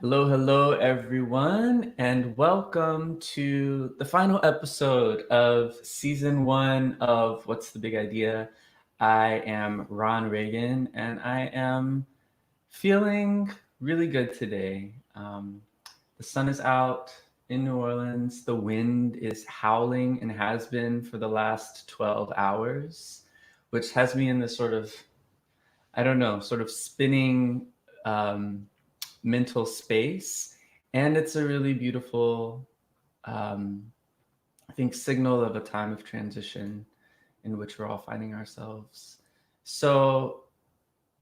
Hello, hello, everyone, and welcome to the final episode of season 1 of What's the Big Idea? I am Ron Reagan, and I am feeling really good today. The sun is out in New Orleans, the wind is howling and has been for the last 12 hours, which has me in this sort of, I don't know, sort of spinning mental space. And it's a really beautiful, um, I think, signal of a time of transition in which we're all finding ourselves. So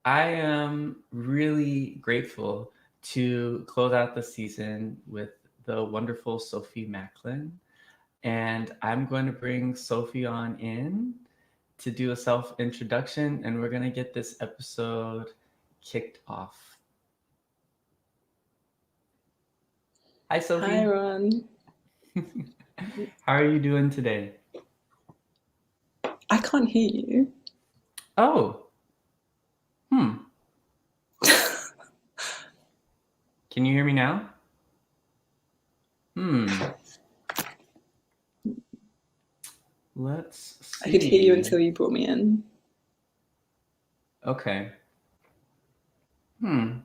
I am really grateful to close out the season with the wonderful Sophie Macklin. And I'm going to bring Sophie on in to do a self introduction, and we're going to get this episode kicked off. Hi, Hi, Sophie. Ron. How are you doing today? I can't hear you. Oh, hmm. Can you hear me now? Hmm. Let's I could hear you see. until you brought me in. Okay. Hmm.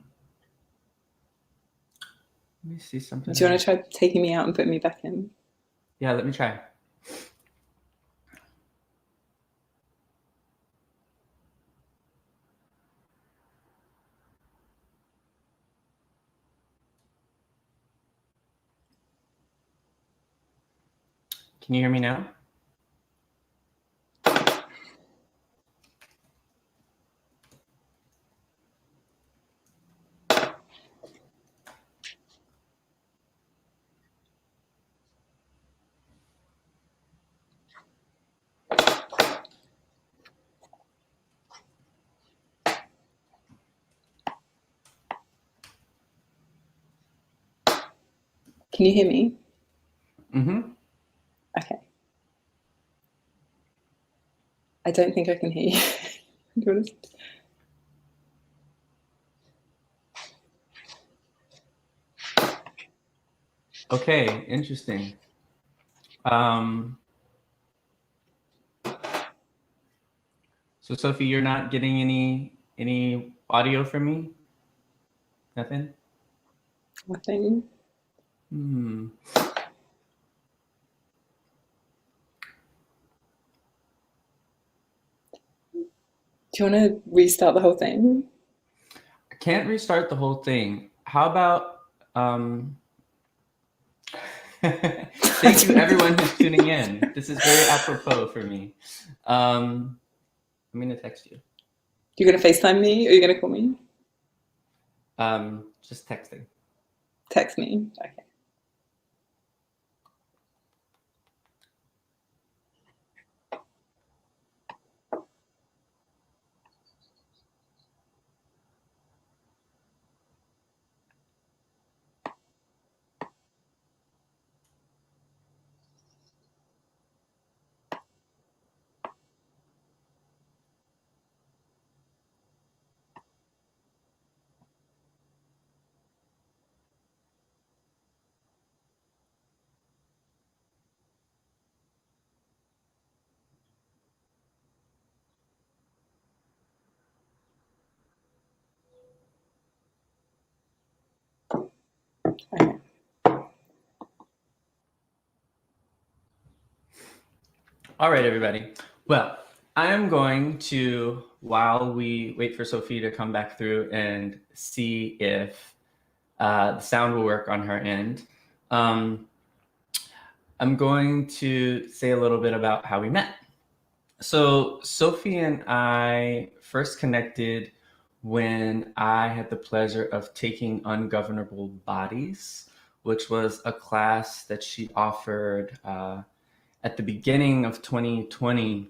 Let me see something Do you want to else. try taking me out and putting me back in? Yeah, let me try. Can you hear me now? Can you hear me? Mm-hmm. Okay. I don't think I can hear you. Okay, interesting. Um, so Sophie, you're not getting any audio from me? Nothing? Nothing. Hmm. Do you want to restart the whole thing? I can't restart the whole thing. How about thank you everyone who's tuning in. This is very apropos for me. I'm gonna text you. You're going to FaceTime me or you're going to call me? Just texting. Text me. Okay. Okay. All right, everybody. Well, I am going to, while we wait for Sophie to come back through and see if the sound will work on her end, um, I'm going to say a little bit about how we met. So, Sophie and I first connected when I had the pleasure of taking Ungovernable Bodies, which was a class that she offered at the beginning of 2020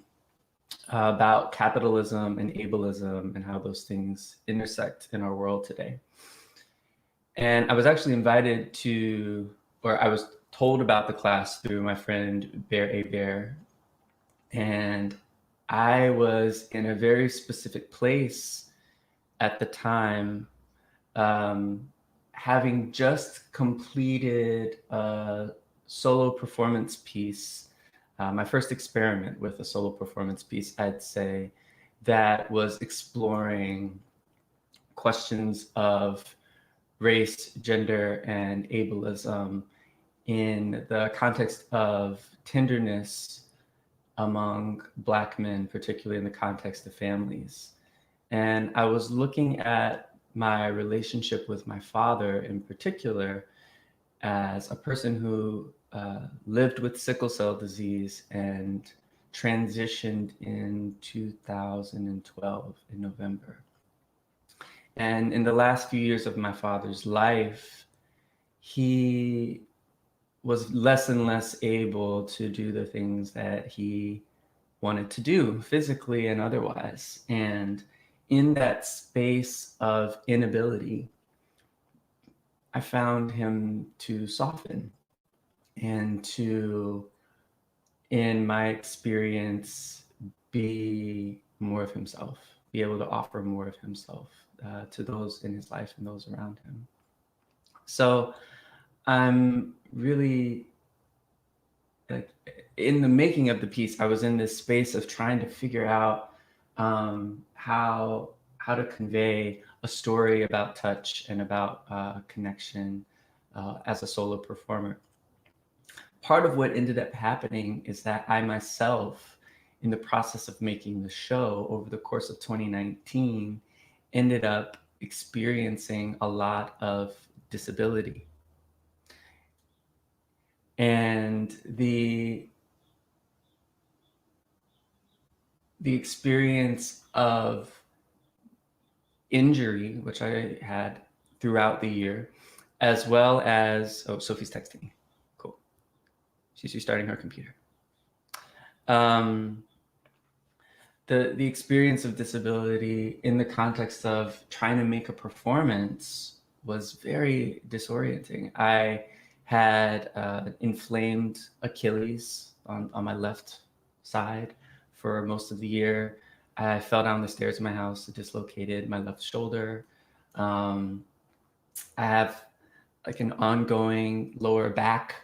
about capitalism and ableism and how those things intersect in our world today. And I was actually invited to, or I was told about the class through my friend Bear A. Bear. And I was in a very specific place at the time, um, having just completed a solo performance piece, my first experiment with a solo performance piece, I'd say, that was exploring questions of race, gender, and ableism in the context of tenderness among Black men, particularly in the context of families. And I was looking at my relationship with my father in particular as a person who lived with sickle cell disease and transitioned in 2012 in November. And in the last few years of my father's life, he was less and less able to do the things that he wanted to do physically and otherwise. And in that space of inability, I found him to soften and to, in my experience, be more of himself, be able to offer more of himself to those in his life and those around him. So I'm really, like, in the making of the piece, I was in this space of trying to figure out how to convey a story about touch and about connection as a solo performer. Part of what ended up happening is that I myself, in the process of making the show over the course of 2019, ended up experiencing a lot of disability. And the experience of injury, which I had throughout the year, as well as, oh, Sophie's texting me. Cool. She's restarting her computer. The experience of disability in the context of trying to make a performance was very disorienting. I had inflamed Achilles on my left side for most of the year. I fell down the stairs of my house, dislocated my left shoulder. I have like an ongoing lower back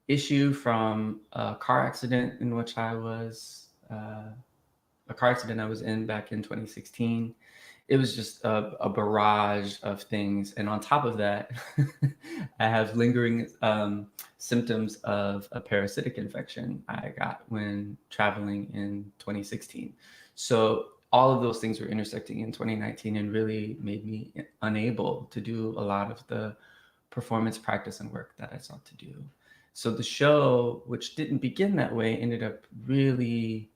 issue from a car accident in which I was a car accident I was in back in 2016. It was just a barrage of things. And on top of that, I have lingering symptoms of a parasitic infection I got when traveling in 2016. So all of those things were intersecting in 2019 and really made me unable to do a lot of the performance practice and work that I sought to do. So the show, which didn't begin that way, ended up really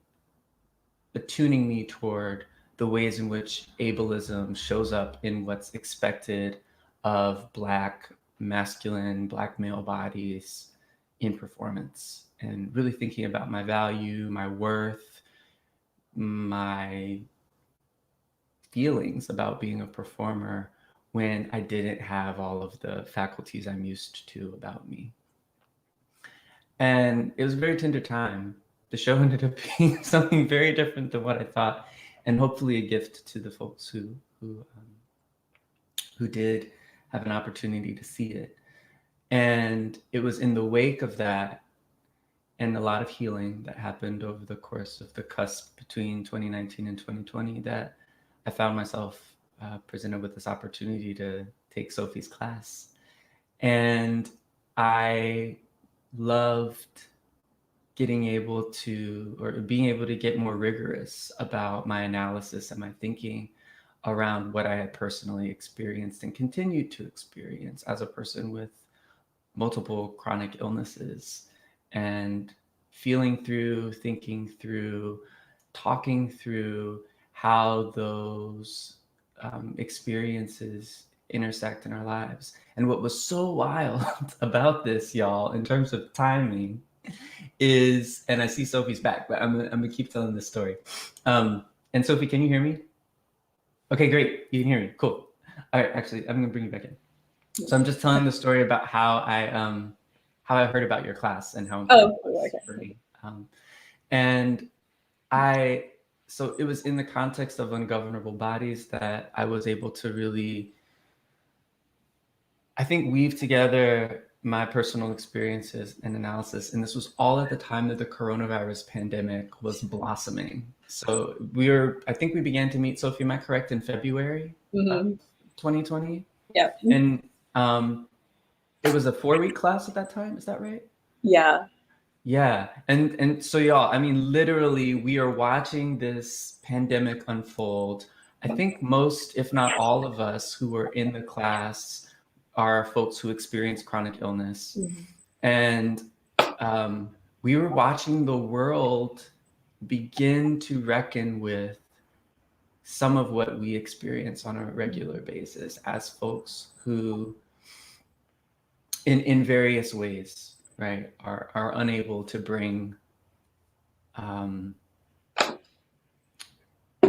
attuning me toward the ways in which ableism shows up in what's expected of Black masculine, Black male bodies in performance, and really thinking about my value, my worth, my feelings about being a performer when I didn't have all of the faculties I'm used to about me. And it was a very tender time. The show ended up being something very different than what I thought, and hopefully a gift to the folks who did have an opportunity to see it. And it was in the wake of that and a lot of healing that happened over the course of the cusp between 2019 and 2020 that I found myself presented with this opportunity to take Sophie's class. And I loved being able to get more rigorous about my analysis and my thinking around what I had personally experienced and continued to experience as a person with multiple chronic illnesses, and feeling through, thinking through, talking through how those experiences intersect in our lives. And what was so wild about this, y'all, in terms of timing, is, and I see Sophie's back, but I'm gonna keep telling this story. And Sophie, can you hear me? Okay, great. You can hear me. Cool. All right, actually, I'm gonna bring you back in. So I'm just telling the story about how I heard about your class and how important it was for me. And so it was in the context of ungovernable bodies that I was able to really I think weave together my personal experiences and analysis, and this was all at the time that the coronavirus pandemic was blossoming. So I think we began to meet, Sophie, am I correct, in February of 2020? Yeah. And it was a 4-week class at that time, is that right? Yeah. Yeah. And so y'all, I mean, literally we are watching this pandemic unfold. I think most, if not all of us who were in the class are folks who experience chronic illness. And we were watching the world begin to reckon with some of what we experience on a regular basis as folks who, in various ways, right, are unable to bring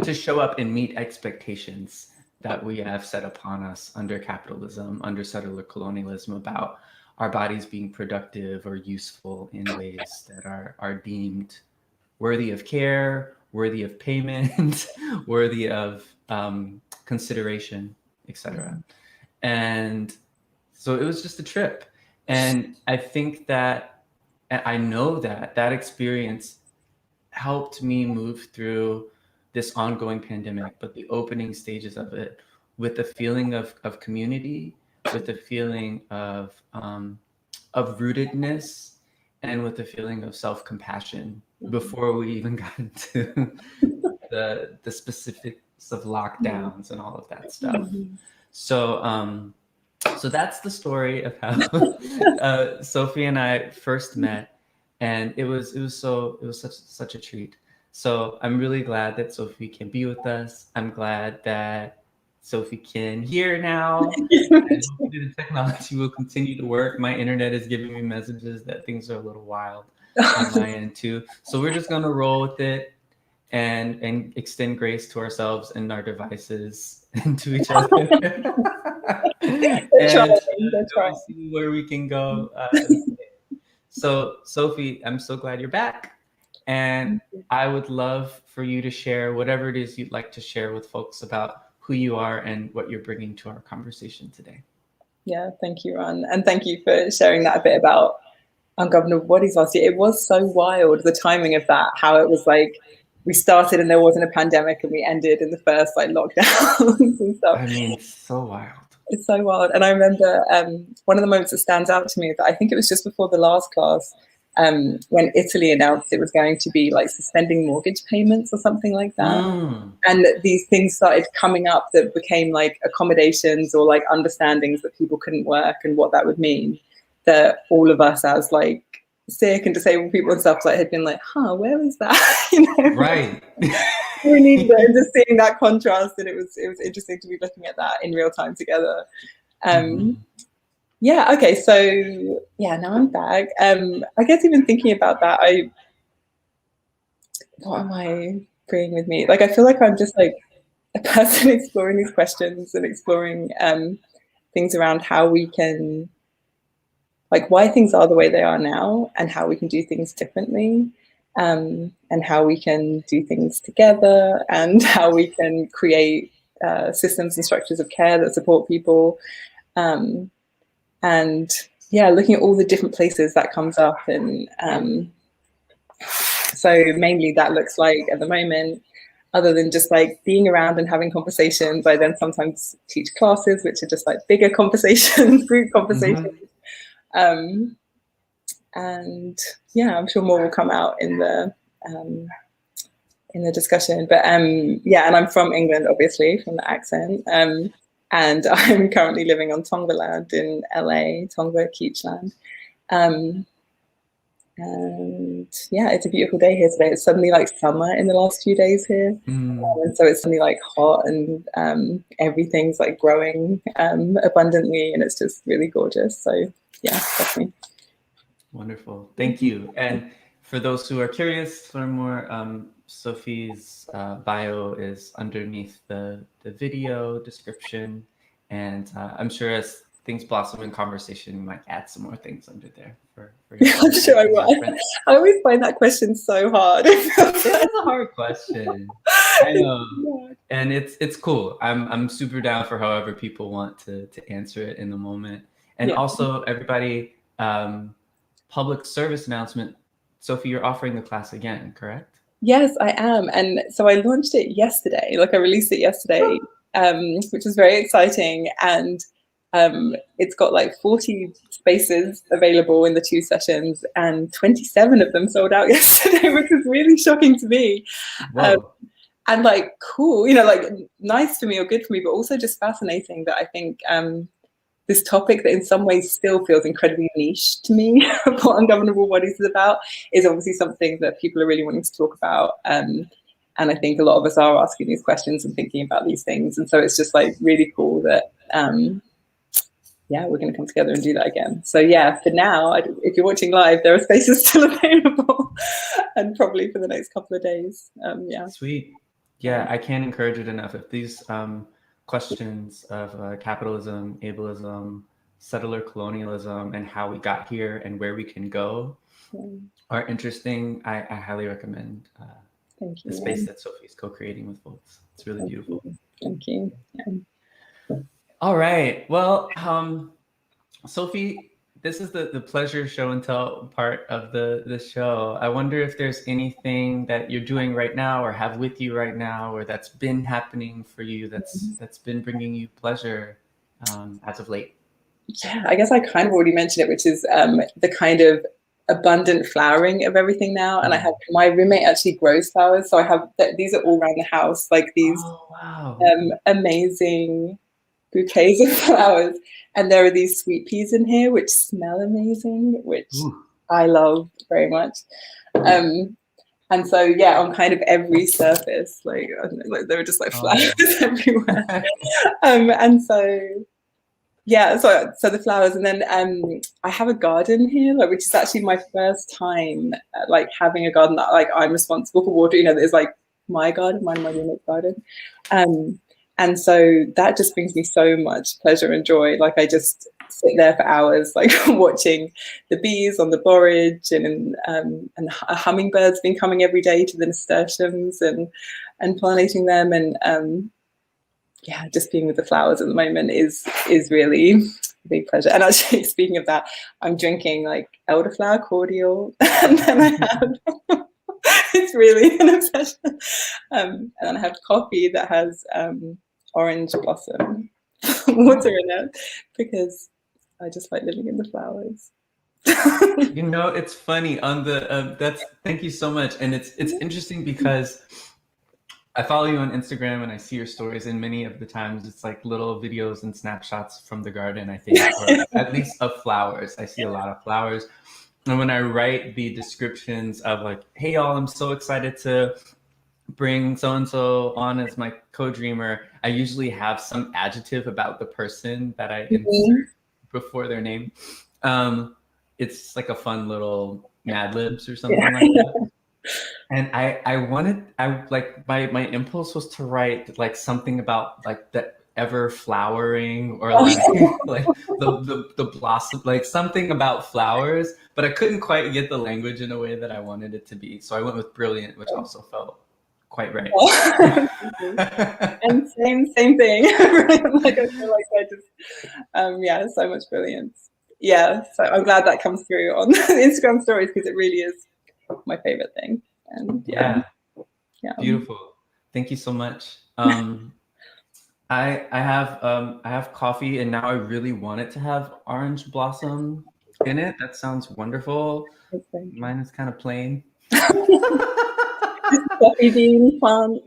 to show up and meet expectations that we have set upon us under capitalism, under settler colonialism, about our bodies being productive or useful in ways that are deemed worthy of care, worthy of payment, worthy of consideration, etc. And so it was just a trip. And I think that, I know that that experience helped me move through this ongoing pandemic, but the opening stages of it with a feeling of community, with a feeling of rootedness, and with a feeling of self-compassion before we even got into the specifics of lockdowns and all of that stuff. So so that's the story of how Sophie and I first met, and it was such a treat. So I'm really glad that Sophie can be with us. I'm glad that Sophie can hear now, and hopefully the technology will continue to work. My internet is giving me messages that things are a little wild on my end too. So we're just gonna roll with it and extend grace to ourselves and our devices and to each other. And we'll see where we can go. So Sophie, I'm so glad you're back. And I would love for you to share whatever it is you'd like to share with folks about who you are and what you're bringing to our conversation today. Yeah, thank you, Ron. And thank you for sharing that a bit about ungovernable bodies last year. It was so wild, the timing of that, how it was like we started and there wasn't a pandemic and we ended in the first like lockdowns and stuff. I mean, so wild. It's so wild. And I remember one of the moments that stands out to me is that I think it was just before the last class, when Italy announced it was going to be like suspending mortgage payments or something like that. And these things started coming up that became like accommodations or like understandings that people couldn't work and what that would mean. That all of us as like sick and disabled people and stuff like had been like, where was that? You know? Right. We needed it, and just seeing that contrast, and it was interesting to be looking at that in real time together. Yeah, okay, so yeah, now I'm back. I guess even thinking about that, what am I bringing with me? Like, I feel like I'm just like a person exploring these questions and exploring things around how we can, like, why things are the way they are now and how we can do things differently, and how we can do things together and how we can create systems and structures of care that support people. And yeah, looking at all the different places that comes up. And so mainly that looks like at the moment, other than just like being around and having conversations, I then sometimes teach classes, which are just like bigger conversations, group conversations. And yeah, I'm sure more will come out in the discussion. But yeah, and I'm from England, obviously, from the accent. And I'm currently living on Tongva land in LA, Tongva Keachland. And yeah, it's a beautiful day here today. It's suddenly like summer in the last few days here. And so it's suddenly like hot and everything's like growing abundantly, and it's just really gorgeous. So yeah, definitely. Wonderful. Thank you. And for those who are curious to learn more, Sophie's bio is underneath the video description. And I'm sure as things blossom in conversation, we might add some more things under there. I'm sure I will. I always find that question so hard. It's a hard question. I know. Yeah. And it's cool. I'm super down for however people want to answer it in the moment. And also everybody, public service announcement. Sophie, you're offering the class again, correct? Yes, I am. And so I launched it yesterday, like I released it yesterday, which is very exciting. And it's got like 40 spaces available in the 2 sessions, and 27 of them sold out yesterday, which was really shocking to me. And like, cool, you know, like nice for me or good for me, but also just fascinating that I think this topic that in some ways still feels incredibly niche to me, what ungovernable bodies is about, is obviously something that people are really wanting to talk about. And I think a lot of us are asking these questions and thinking about these things. And so it's just like really cool that, yeah, we're going to come together and do that again. So yeah, for now, if you're watching live, there are spaces still available, and probably for the next couple of days. Yeah. Sweet. Yeah, I can't encourage it enough. If these questions of capitalism, ableism, settler colonialism, and how we got here and where we can go are interesting, I highly recommend the space that Sophie's co-creating with folks. It's really beautiful. Thank you. Yeah. All right. Well, Sophie, this is the pleasure show and tell part of the show. I wonder if there's anything that you're doing right now or have with you right now, or that's been happening for you that's been bringing you pleasure as of late. Yeah, I guess I kind of already mentioned it, which is the kind of abundant flowering of everything now. And I have, my roommate actually grows flowers, so I have these are all around the house, like these amazing bouquets of flowers. And there are these sweet peas in here which smell amazing, which I love very much. And so yeah, on kind of every surface, like there are just like flowers everywhere. And so yeah, so the flowers, and then I have a garden here, like, which is actually my first time like having a garden that like I'm responsible for water. You know, that is like my garden, my roommate's garden, and so that just brings me so much pleasure and joy. Like I just sit there for hours, like watching the bees on the borage, and a hummingbird's been coming every day to the nasturtiums and pollinating them, and yeah, just being with the flowers at the moment is really a big pleasure. And actually, speaking of that, I'm drinking like elderflower cordial, and then I have it's really an obsession. And then I have coffee that has orange blossom water in it, because I just like living in the flowers. You know, it's funny on the thank you so much. And it's interesting because I follow you on Instagram and I see your stories, and many of the times it's like little videos and snapshots from the garden, I think, or at least of flowers. I see a lot of flowers. And when I write the descriptions of like, hey y'all, I'm so excited to bring so-and-so on as my co-dreamer, I usually have some adjective about the person that I insert before their name. It's like a fun little Mad Libs or something like that. And I like my impulse was to write like something about like the ever flowering, or like like the blossom, like something about flowers, but I couldn't quite get the language in a way that I wanted it to be. So I went with brilliant, which also felt quite right. And same thing. Like I feel like I just yeah, so much brilliance. Yeah, so I'm glad that comes through on the Instagram stories, because it really is my favorite thing. And yeah, beautiful. Thank you so much. I have coffee, and now I really want it to have orange blossom in it. That sounds wonderful. Mine is kind of plain. Coffee bean fun.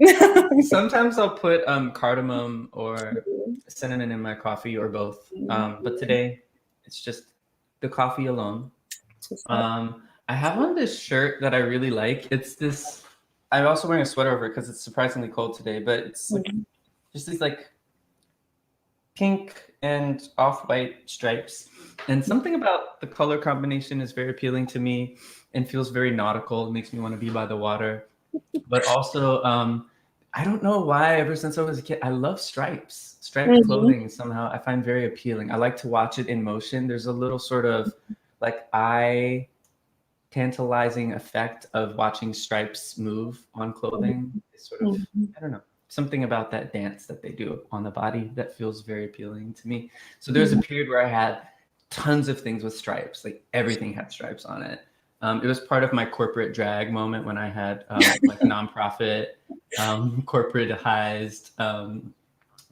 Sometimes I'll put cardamom or cinnamon in my coffee, or both. But today it's just the coffee alone. I have on this shirt that I really like. It's this. I'm also wearing a sweater over it because it's surprisingly cold today. But it's like just these like pink and off-white stripes, and something about the color combination is very appealing to me and feels very nautical. It makes me want to be by the water. But also, I don't know why, ever since I was a kid, I love stripes. Striped clothing somehow I find very appealing. I like to watch it in motion. There's a little sort of like eye tantalizing effect of watching stripes move on clothing. It's sort of, I don't know, something about that dance that they do on the body that feels very appealing to me. So there's a period where I had tons of things with stripes. Like everything had stripes on it. It was part of my corporate drag moment when I had like nonprofit, corporatized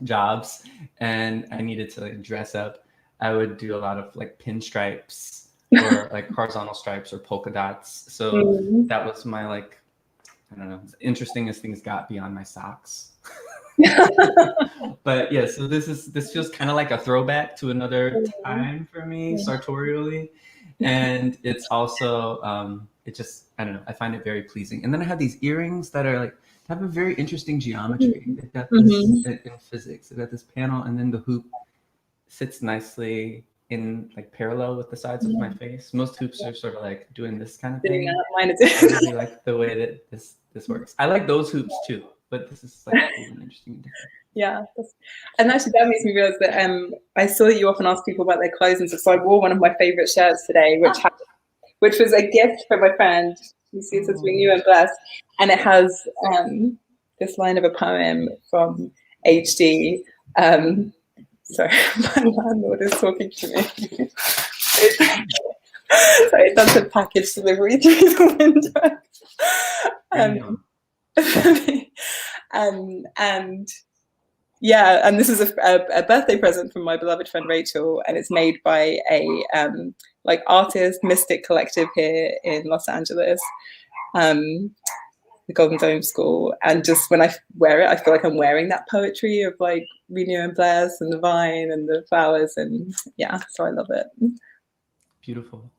jobs, and I needed to like dress up. I would do a lot of like pinstripes or like horizontal stripes or polka dots. So that was my like, I don't know, interesting as things got beyond my socks. But yeah, so this feels kind of like a throwback to another time for me sartorially, and it's also it just, I don't know, I find it very pleasing. And then I have these earrings that are like have a very interesting geometry. They've got this in physics. They've got this panel, and then the hoop sits nicely in like parallel with the sides of my face. Most hoops are sort of like doing this kind of thing. Mine is I really like the way that this works. I like those hoops too, but this is like cool and interesting. Yeah, and actually that makes me realize that I saw that you often ask people about their clothes and stuff. So I wore one of my favorite shirts today, which was a gift from my friend. You see, it says "Being New and Blessed," and it has this line of a poem from HD. Sorry, my landlord is talking to me. So it does a package delivery through the window. And yeah, and this is a birthday present from my beloved friend Rachel, and it's made by a like artist mystic collective here in Los Angeles, the Golden Dome School. And just when I wear it, I feel like I'm wearing that poetry of like Renew and Bless and the vine and the flowers, and yeah, so I love it. Beautiful.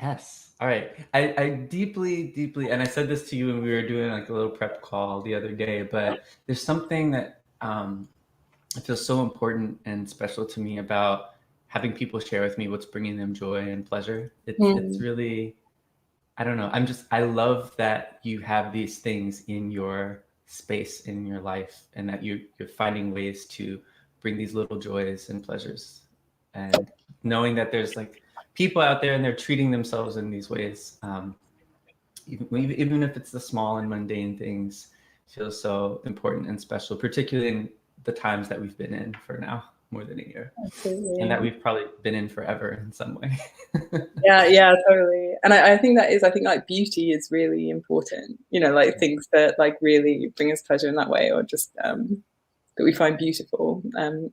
Yes. All right. I deeply, and I said this to you when we were doing like a little prep call the other day, but there's something that it feels so important and special to me about having people share with me what's bringing them joy and pleasure. It's really, I don't know. I love that you have these things in your space, in your life, and that you're finding ways to bring these little joys and pleasures, and knowing that there's like people out there and they're treating themselves in these ways. Even if it's the small and mundane things, feels so important and special, particularly in the times that we've been in for now more than a year. Absolutely. And that we've probably been in forever in some way. yeah, totally. And I think like beauty is really important, you know, like things that like really bring us pleasure in that way, or just that we find beautiful. I think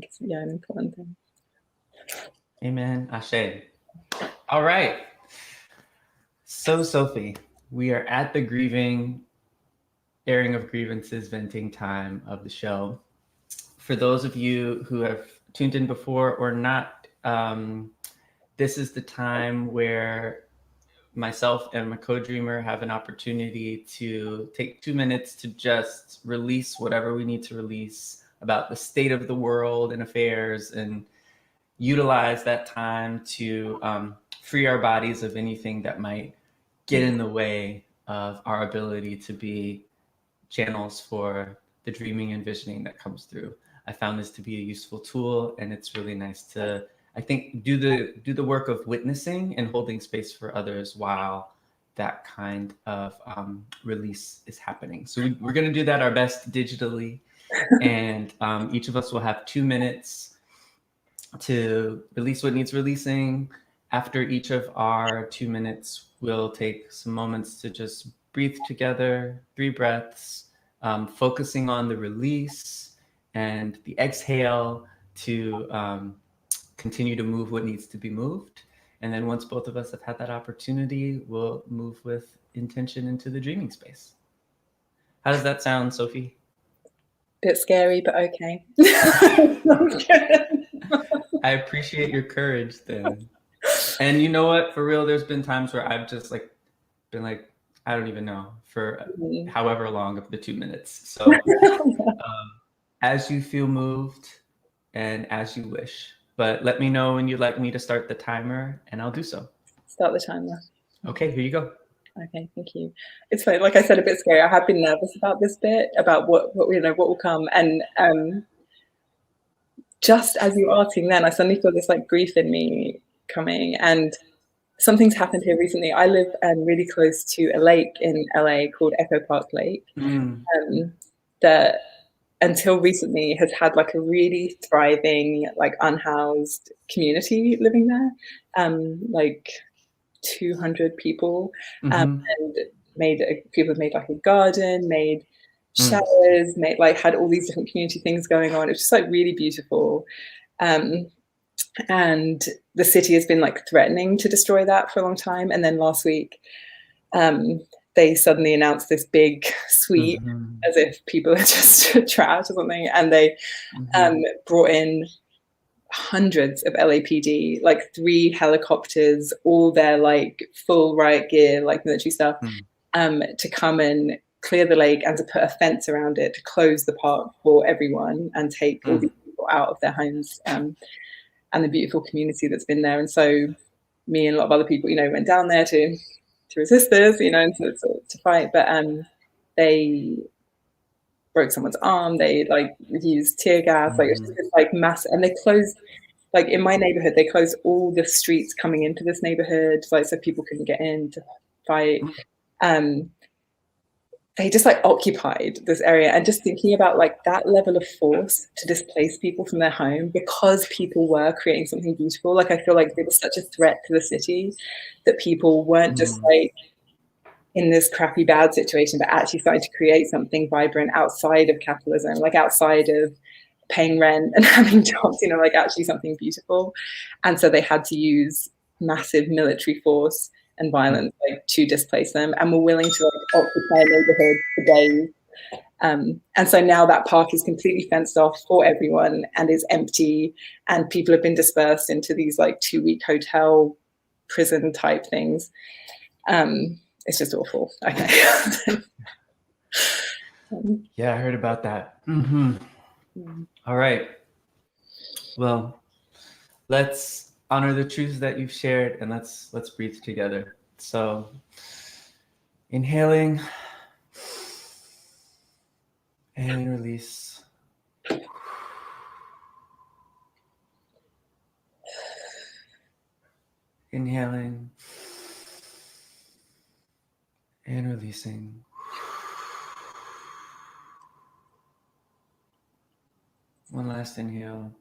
it's an important thing. Amen. Ashe. All right. So Sophie, we are at the grieving, airing of grievances, venting time of the show. For those of you who have tuned in before or not, this is the time where myself and my co-dreamer have an opportunity to take 2 minutes to just release whatever we need to release about the state of the world and affairs, and utilize that time to free our bodies of anything that might get in the way of our ability to be channels for the dreaming and visioning that comes through. I found this to be a useful tool, and it's really nice to, I think, do the work of witnessing and holding space for others while that kind of release is happening. So we're going to do that our best digitally, and each of us will have 2 minutes to release what needs releasing. After each of our 2 minutes, we'll take some moments to just breathe together, 3 breaths, focusing on the release and the exhale to continue to move what needs to be moved. And then once both of us have had that opportunity, we'll move with intention into the dreaming space. How does that sound, Sophie? Bit scary, but okay. I appreciate your courage then. And you know what? For real, there's been times where I've just like been like, I don't even know, for however long of the 2 minutes. So as you feel moved and as you wish. But let me know when you'd like me to start the timer, and I'll do so. Start the timer. Okay, here you go. Okay, thank you. It's funny, like I said, a bit scary. I have been nervous about this bit, about what will come. And just as you were asking then, I suddenly feel this like grief in me coming. And something's happened here recently. I live really close to a lake in LA called Echo Park Lake. That until recently has had like a really thriving, like unhoused community living there, like 200 people, and people have made like a garden, made showers, made like had all these different community things going on. It's just like really beautiful. And the city has been like threatening to destroy that for a long time. And then last week, they suddenly announced this big sweep, as if people are just trash or something. And they brought in hundreds of LAPD, like 3 helicopters, all their like full riot gear, like military stuff, to come and clear the lake and to put a fence around it to close the park for everyone and take all these people out of their homes, and the beautiful community that's been there. And so me and a lot of other people, you know, went down there to resist this, you know, and to fight. But they broke someone's arm. They like used tear gas. Like it's just like massive. And they closed, like in my neighborhood, they closed all the streets coming into this neighborhood, like so people couldn't get in to fight. They just like occupied this area, and just thinking about like that level of force to displace people from their home because people were creating something beautiful. Like I feel like it was such a threat to the city that people weren't just like in this crappy bad situation, but actually starting to create something vibrant outside of capitalism, like outside of paying rent and having jobs, you know, like actually something beautiful. And so they had to use massive military force and violence like to displace them, and were willing to like occupy a neighborhood for days. And so now that park is completely fenced off for everyone and is empty, and people have been dispersed into these like 2-week hotel prison type things. It's just awful. Okay. Yeah, I heard about that. All right. Well, let's honor the truths that you've shared, and let's breathe together. So, inhaling and release. Inhaling and releasing. One last inhale.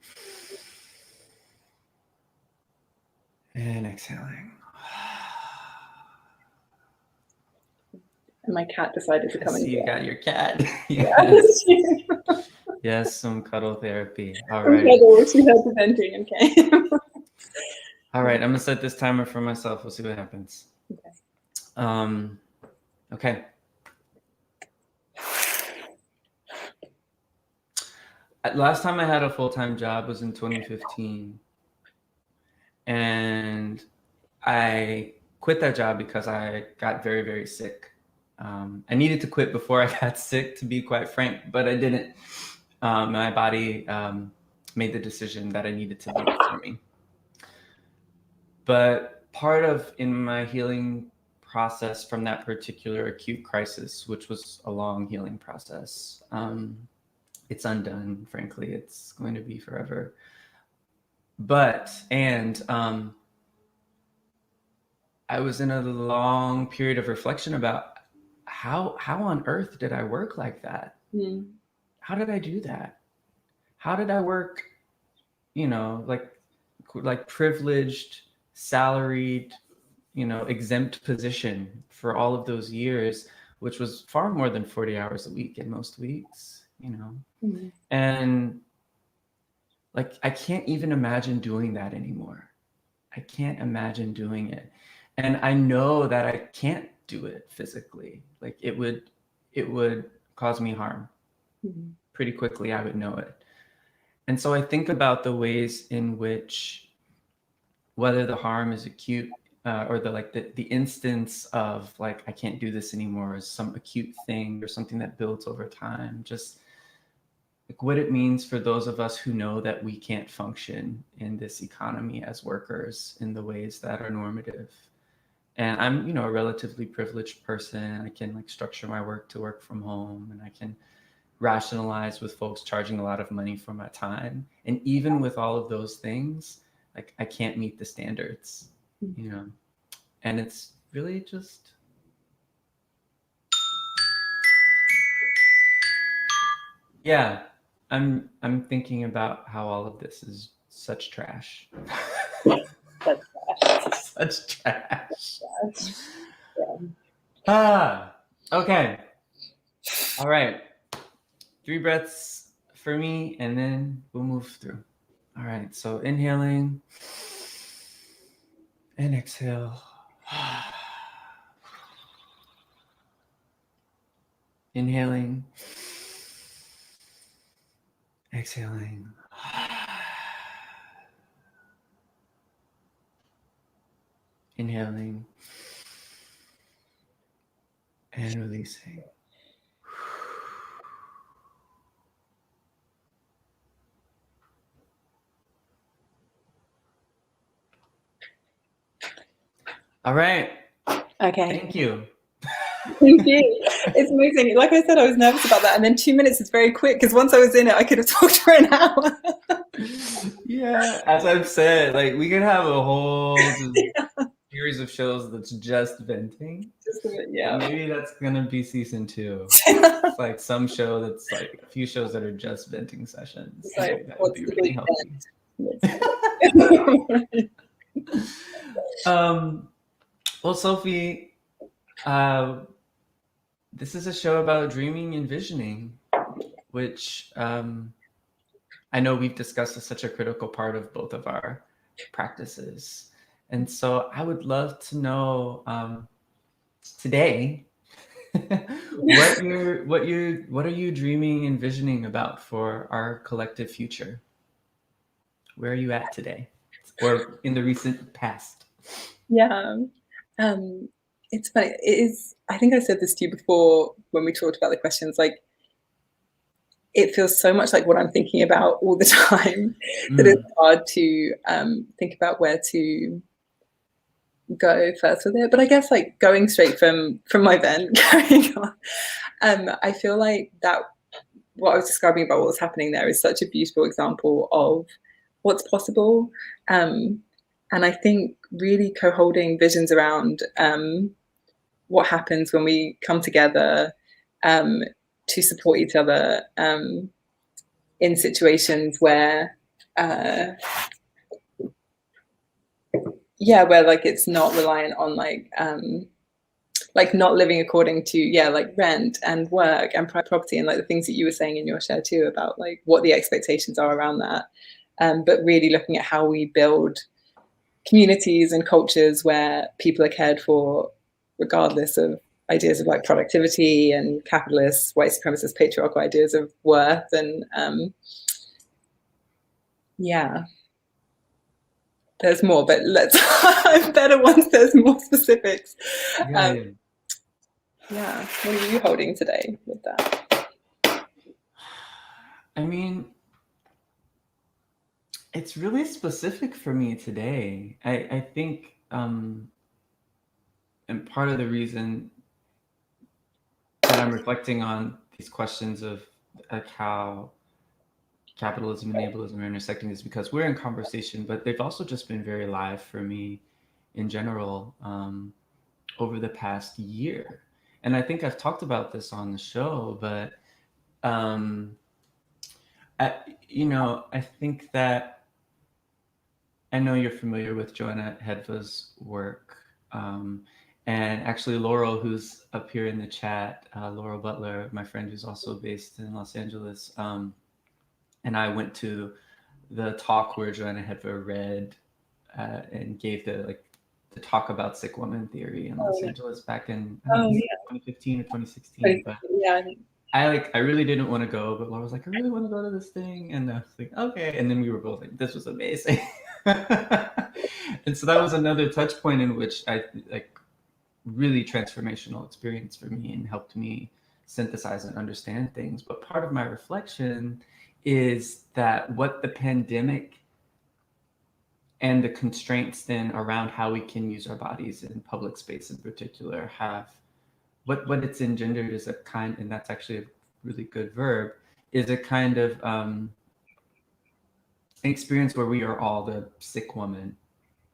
And exhaling. And my cat decided to come I see you got your cat. Yes. Yes, some cuddle therapy. All right. She heard the venting. Okay. All right, I'm gonna set this timer for myself. We'll see what happens. Okay. Okay. Last time I had a full-time job was in 2015. And I quit that job because I got very, very sick. I needed to quit before I got sick, to be quite frank, but I didn't. My body made the decision that I needed to leave for me. But part of in my healing process from that particular acute crisis, which was a long healing process, it's undone, frankly. It's going to be forever. But, and I was in a long period of reflection about how on earth did I work like that? How did I do that? How did I work, you know, like privileged, salaried, you know, exempt position for all of those years, which was far more than 40 hours a week in most weeks, you know? And like, I can't even imagine doing that anymore. I can't imagine doing it. And I know that I can't do it physically. Like it would cause me harm. Pretty quickly, I would know it. And so I think about the ways in which, whether the harm is acute or the instance of like, I can't do this anymore is some acute thing or something that builds over time, just like what it means for those of us who know that we can't function in this economy as workers in the ways that are normative. And I'm, you know, a relatively privileged person. I can like structure my work to work from home, and I can rationalize with folks charging a lot of money for my time. And even with all of those things, like I can't meet the standards, you know, and it's really just, Yeah, I'm thinking about how all of this is such trash. That's Such trash. yeah. Okay. All right. 3 breaths for me, and then we'll move through. All right. So inhaling and exhale. Inhaling. Exhaling. Inhaling and releasing. All right. Okay. Thank you. Thank you. It's amazing. Like I said, I was nervous about that. And then 2 minutes is very quick because once I was in it, I could have talked for an hour. Yeah, as I've said, like we could have a whole series of shows that's just venting. Just a bit, yeah. Maybe that's gonna be season 2. It's like some show that's like a few shows that are just venting sessions. Like, That would be really healthy. Well, Sophie, this is a show about dreaming and visioning, which I know we've discussed as such a critical part of both of our practices. And so I would love to know today what are you dreaming and visioning about for our collective future? Where are you at today, or in the recent past? Yeah. It's funny. It is. I think I said this to you before when we talked about the questions. Like, it feels so much like what I'm thinking about all the time that it's hard to think about where to go first with it. But I guess like going straight from my vent, going on, I feel like that what I was describing about what was happening there is such a beautiful example of what's possible. And I think really co-holding visions around what happens when we come together to support each other in situations where where like it's not reliant on like not living according to like rent and work and property and like the things that you were saying in your share too about like what the expectations are around that, but really looking at how we build communities and cultures where people are cared for regardless of ideas of like productivity and capitalist white supremacist patriarchal ideas of worth. And there's more, but let's I'm better once there's more specifics. What are you holding today with that? I mean, it's really specific for me today. I think and part of the reason that I'm reflecting on these questions of like how capitalism and ableism are intersecting is because we're in conversation, but they've also just been very live for me in general over the past year. And I think I've talked about this on the show, but I think that I know you're familiar with Joanna Hedva's work. And actually Laurel, who's up here in the chat, Laurel Butler, my friend who's also based in Los Angeles, and I went to the talk where Joanna Hedva read and gave the talk about sick woman theory in Los Angeles back in 2015 or 2016. But I really didn't want to go, but Laura was like, I really want to go to this thing, and I was like, okay. And then we were both like, this was amazing. And so that was another touch point in which I like really transformational experience for me and helped me synthesize and understand things. But part of my reflection is that what the pandemic and the constraints then around how we can use our bodies in public space in particular have, what it's engendered is a kind, and that's actually a really good verb, is a kind of an experience where we are all the sick woman,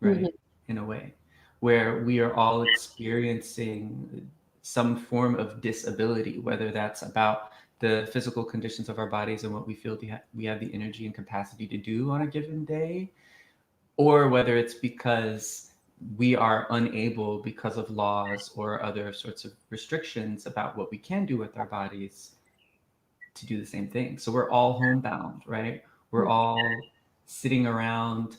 right? In a way, where we are all experiencing some form of disability, whether that's about the physical conditions of our bodies and what we feel we have the energy and capacity to do on a given day, or whether it's because we are unable, because of laws or other sorts of restrictions about what we can do with our bodies, to do the same thing. So we're all homebound, right? We're all sitting around.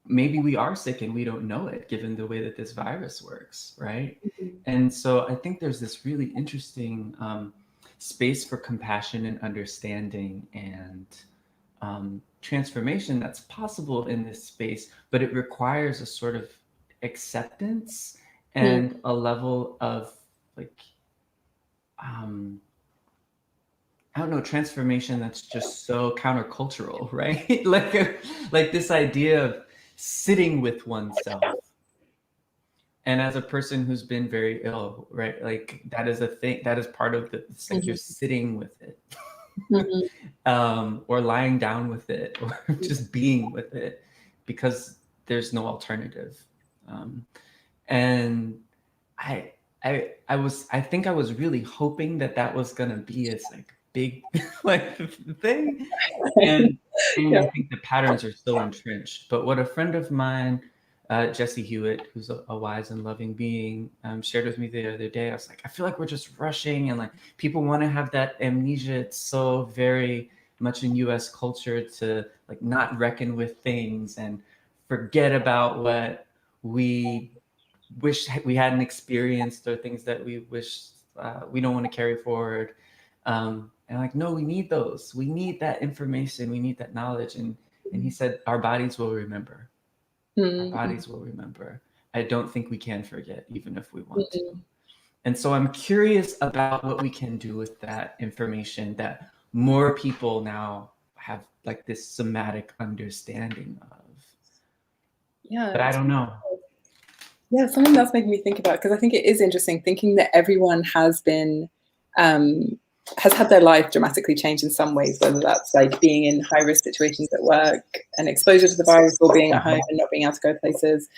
Maybe we are sick and we don't know it, given the way that this virus works, right? And so I think there's this really interesting space for compassion and understanding and transformation that's possible in this space, but it requires a sort of acceptance and a level of like I don't know, transformation that's just so countercultural, right? like this idea of sitting with oneself. And as a person who's been very ill, right? Like that is a thing, that is part of the, it's like you're sitting with it. Or lying down with it, or just being with it, because there's no alternative. And I think I was really hoping that that was gonna be its like big like thing, and I think the patterns are so entrenched. But what a friend of mine, Jesse Hewitt, who's a wise and loving being, shared with me the other day, I was like, I feel like we're just rushing, and like people want to have that amnesia. It's so very much in U.S. culture to like not reckon with things and forget about what we wish we hadn't experienced, or things that we wish we don't want to carry forward. And like, no, we need those. We need that information. We need that knowledge. And he said, our bodies will remember. Our bodies will remember. I don't think we can forget, even if we want to. And so I'm curious about what we can do with that information that more people now have like this somatic understanding of. Yeah. But I don't know. Yeah, something that's making me think about, because I think it is interesting thinking that everyone has been has had their life dramatically changed in some ways, whether that's like being in high risk situations at work and exposure to the virus, or being at home and not being able to go places.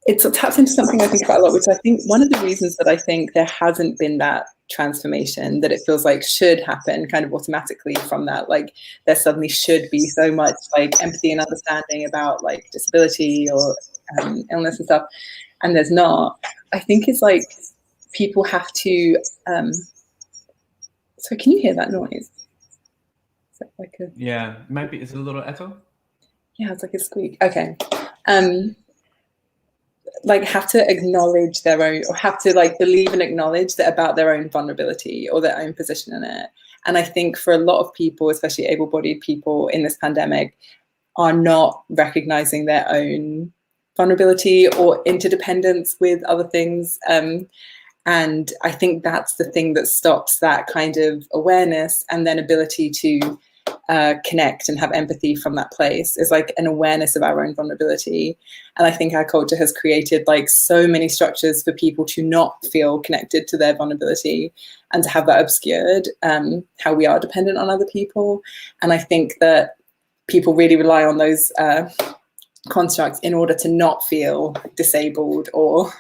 It taps into something I think about a lot, which I think one of the reasons that I think there hasn't been that transformation that it feels like should happen kind of automatically from that, like there suddenly should be so much like empathy and understanding about like disability or illness and stuff, and there's not. I think it's like people have to so can you hear that noise? Is that like a... Yeah, it might be. Is it a little echo? Yeah, it's like a squeak. Okay. Like have to acknowledge their own, or have to like believe and acknowledge that about their own vulnerability or their own position in it. And I think for a lot of people, especially able-bodied people in this pandemic, are not recognizing their own vulnerability or interdependence with other things. And I think that's the thing that stops that kind of awareness and then ability to connect and have empathy from that place, is like an awareness of our own vulnerability. And I think our culture has created like so many structures for people to not feel connected to their vulnerability and to have that obscured, how we are dependent on other people. And I think that people really rely on those constructs in order to not feel disabled or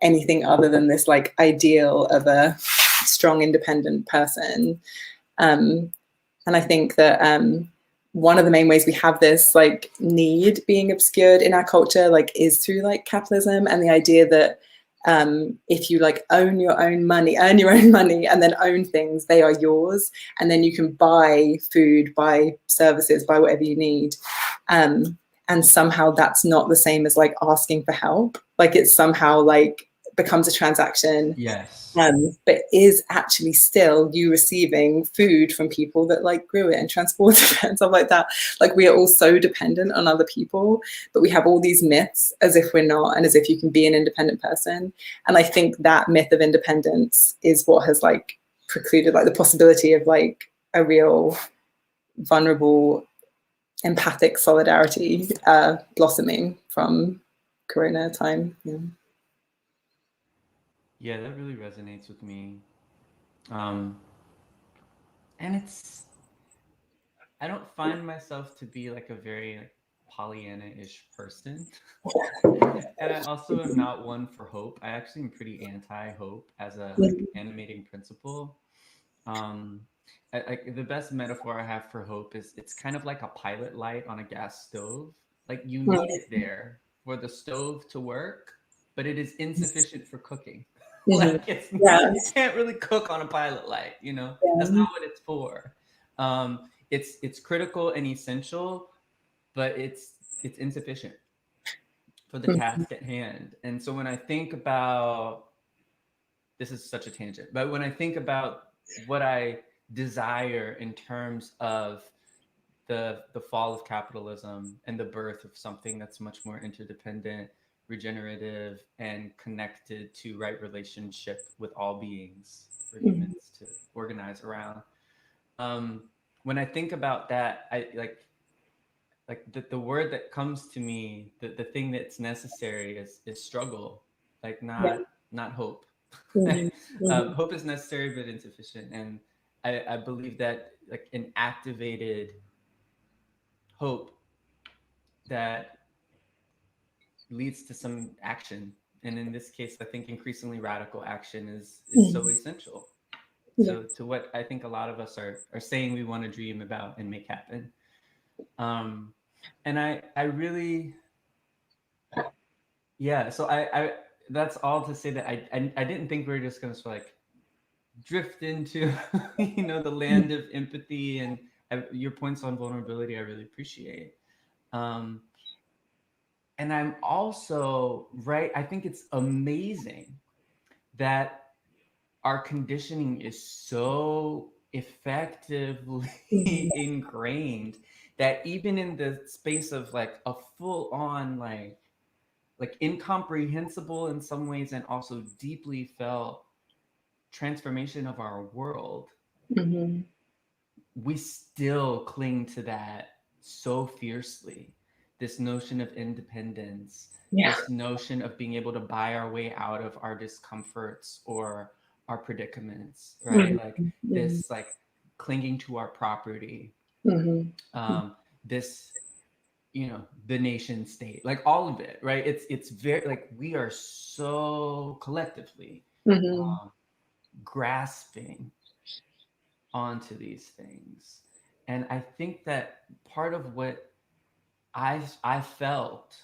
anything other than this like ideal of a strong, independent person. And I think that one of the main ways we have this like need being obscured in our culture like is through like capitalism, and the idea that if you like own your own money, earn your own money, and then own things, they are yours, and then you can buy food, buy services, buy whatever you need. And somehow that's not the same as like asking for help. Like it's somehow like becomes a transaction. Yes. But is actually still you receiving food from people that like grew it and transported it and stuff like that. Like we are all so dependent on other people, but we have all these myths as if we're not, and as if you can be an independent person. And I think that myth of independence is what has like precluded like the possibility of like a real vulnerable empathic solidarity blossoming from Corona time. Yeah, that really resonates with me. And it's, I don't find myself to be like a very like Pollyanna-ish person. And I also am not one for hope. I actually am pretty anti-hope as a like animating principle. Um, like the best metaphor I have for hope is it's kind of like a pilot light on a gas stove. Like you need it there for the stove to work, but it is insufficient for cooking. Like you can't really cook on a pilot light, you know? That's not what it's for. It's critical and essential, but it's insufficient for the task at hand. And so when I think about, this is such a tangent, but when I think about what I desire in terms of the fall of capitalism and the birth of something that's much more interdependent, regenerative, and connected to right relationship with all beings for humans to organize around. When I think about that, I like the word that comes to me, the thing that's necessary is struggle, like not hope. Hope is necessary but insufficient, and I believe that like an activated hope that leads to some action, and in this case I think increasingly radical action is so essential to what I think a lot of us are saying we want to dream about and make happen. And I really, yeah, so I that's all to say that I didn't think we were just gonna sort of like drift into you know the land of empathy, and your points on vulnerability I really appreciate. um and I'm also right, I think it's amazing that our conditioning is so effectively ingrained that even in the space of like a full on like incomprehensible in some ways and also deeply felt transformation of our world, we still cling to that so fiercely. This notion of independence, this notion of being able to buy our way out of our discomforts or our predicaments, right? Like this, like clinging to our property, this, you know, the nation state, like all of it, right? It's very like we are so collectively grasping onto these things. And I think that part of what I felt,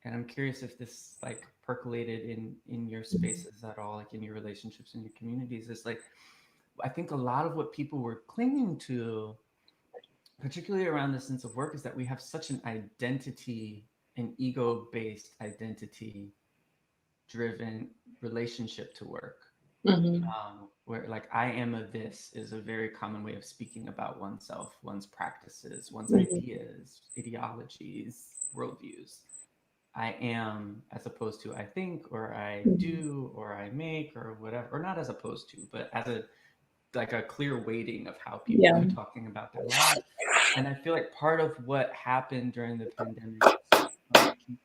and I'm curious if this like percolated in your spaces at all, like in your relationships in your communities, is like I think a lot of what people were clinging to, particularly around the sense of work, is that we have such an identity, an ego-based identity driven relationship to work. Where like I am a this is a very common way of speaking about oneself, one's practices, one's ideas, ideologies, worldviews. I am, as opposed to I think or I do or I make or whatever, or not as opposed to, but as a like a clear weighting of how people are talking about their lives. And I feel like part of what happened during the pandemic,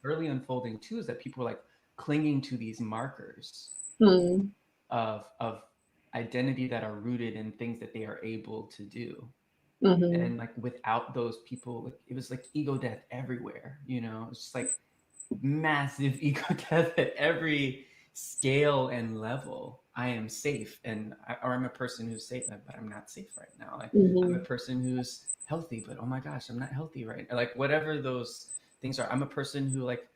early unfolding too, is that people were like clinging to these markers of identity that are rooted in things that they are able to do. And like without those people, like, it was like ego death everywhere, you know. It's just like massive ego death at every scale and level. I am safe, or I'm a person who's safe, but I'm not safe right now. Like I'm a person who's healthy, but oh my gosh, I'm not healthy right now. Like whatever those things are. I'm a person who like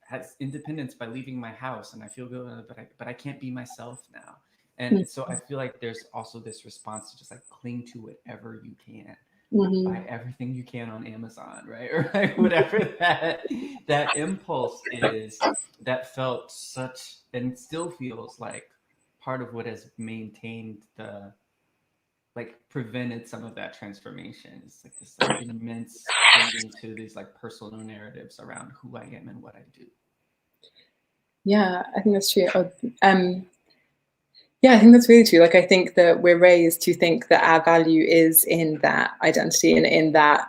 has independence by leaving my house and I feel good, but I can't be myself now. And so I feel like there's also this response to just like cling to whatever you can, buy everything you can on Amazon, right? Or like whatever that impulse is, that felt such and still feels like part of what has maintained the like prevented some of that transformation. It's like this like immense clinging to these like personal narratives around who I am and what I do. Yeah, I think that's true. Yeah, I think that's really true. Like, I think that we're raised to think that our value is in that identity and in that,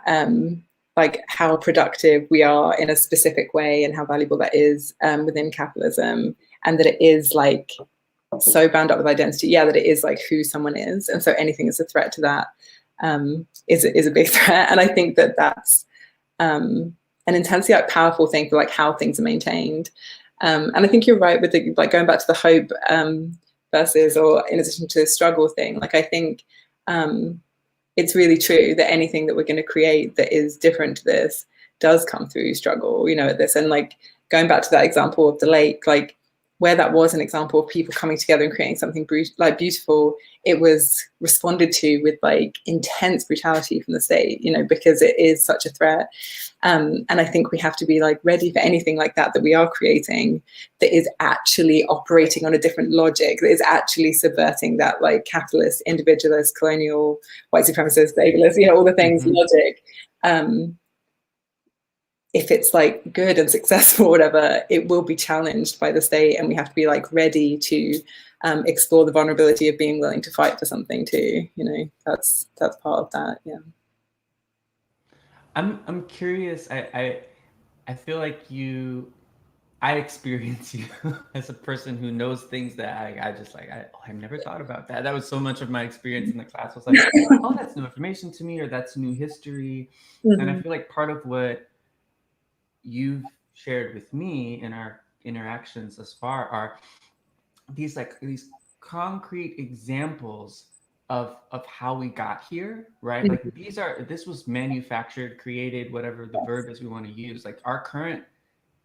like, how productive we are in a specific way and how valuable that is within capitalism, and that it is like so bound up with identity. Yeah, that it is like who someone is, and so anything that's a threat to that is a big threat. And I think that that's an intensely like powerful thing for like how things are maintained. And I think you're right with the like going back to the hope versus, or in addition to the struggle thing. Like I think it's really true that anything that we're going to create that is different to this does come through struggle, you know, at this. And like going back to that example of the lake, like where that was an example of people coming together and creating something like beautiful, it was responded to with like intense brutality from the state, you know, because it is such a threat. And I think we have to be like ready for anything like that we are creating that is actually operating on a different logic, that is actually subverting that like capitalist, individualist, colonial, white supremacist, ableist, you know, all the things, logic. If it's like good and successful or whatever, it will be challenged by the state, and we have to be like ready to explore the vulnerability of being willing to fight for something too. You know, that's part of that. Yeah. I'm curious. I feel like I experience you as a person who knows things that I just like, I've never thought about that. That was so much of my experience in the class was like, oh, that's new information to me, or that's new history. And I feel like part of what you've shared with me in our interactions thus far are these concrete examples of how we got here, right? Like this was manufactured, created, whatever the verb is we want to use. Like our current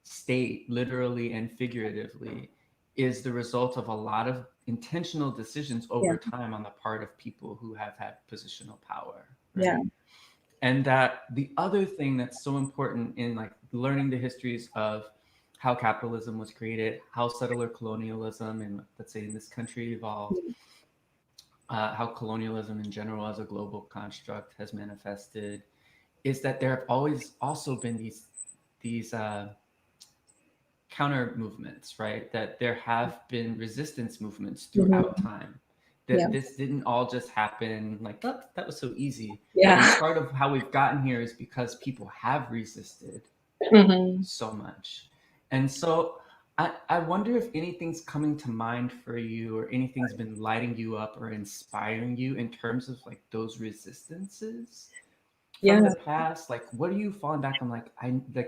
state, literally and figuratively, is the result of a lot of intentional decisions over time on the part of people who have had positional power. Right? Yeah. And that the other thing that's so important in like learning the histories of how capitalism was created, how settler colonialism and let's say in this country evolved, how colonialism in general as a global construct has manifested, is that there have always also been these counter movements, right? That there have been resistance movements throughout time. That this didn't all just happen like that was so easy. And part of how we've gotten here is because people have resisted so much. And so I wonder if anything's coming to mind for you, or anything's been lighting you up or inspiring you in terms of like those resistances from the past. Like what are you falling back on? Like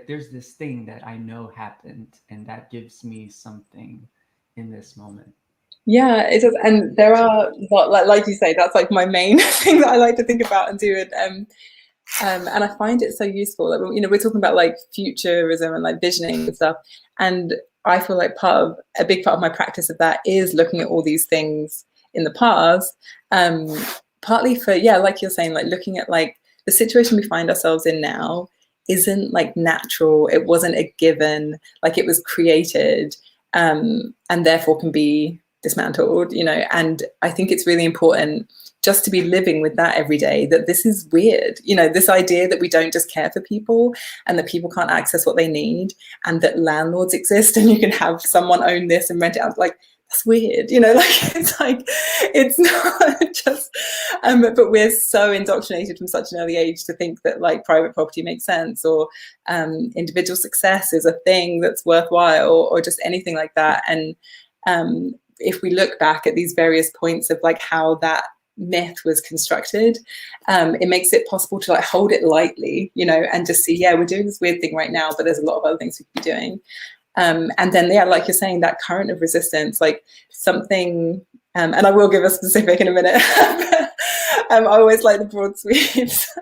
there's this thing that I know happened and that gives me something in this moment. Yeah, it does. And there are, like you say, that's like my main thing that I like to think about and do. And I find it so useful. Like, you know, we're talking about like futurism and like visioning and stuff. And I feel like a big part of my practice of that is looking at all these things in the past. Partly for, like you're saying, like looking at like the situation we find ourselves in now isn't like natural. It wasn't a given, like it was created, and therefore can be dismantled, you know. And I think it's really important just to be living with that every day, that this is weird, you know, this idea that we don't just care for people and that people can't access what they need, and that landlords exist and you can have someone own this and rent it out, like that's weird, you know, like it's not just but we're so indoctrinated from such an early age to think that like private property makes sense, or individual success is a thing that's worthwhile, or just anything like that. And if we look back at these various points of like how that myth was constructed, it makes it possible to like hold it lightly, you know, and just see, we're doing this weird thing right now, but there's a lot of other things we could be doing. And then, like you're saying, that current of resistance, like something, and I will give a specific in a minute. I always like the broad sweeps,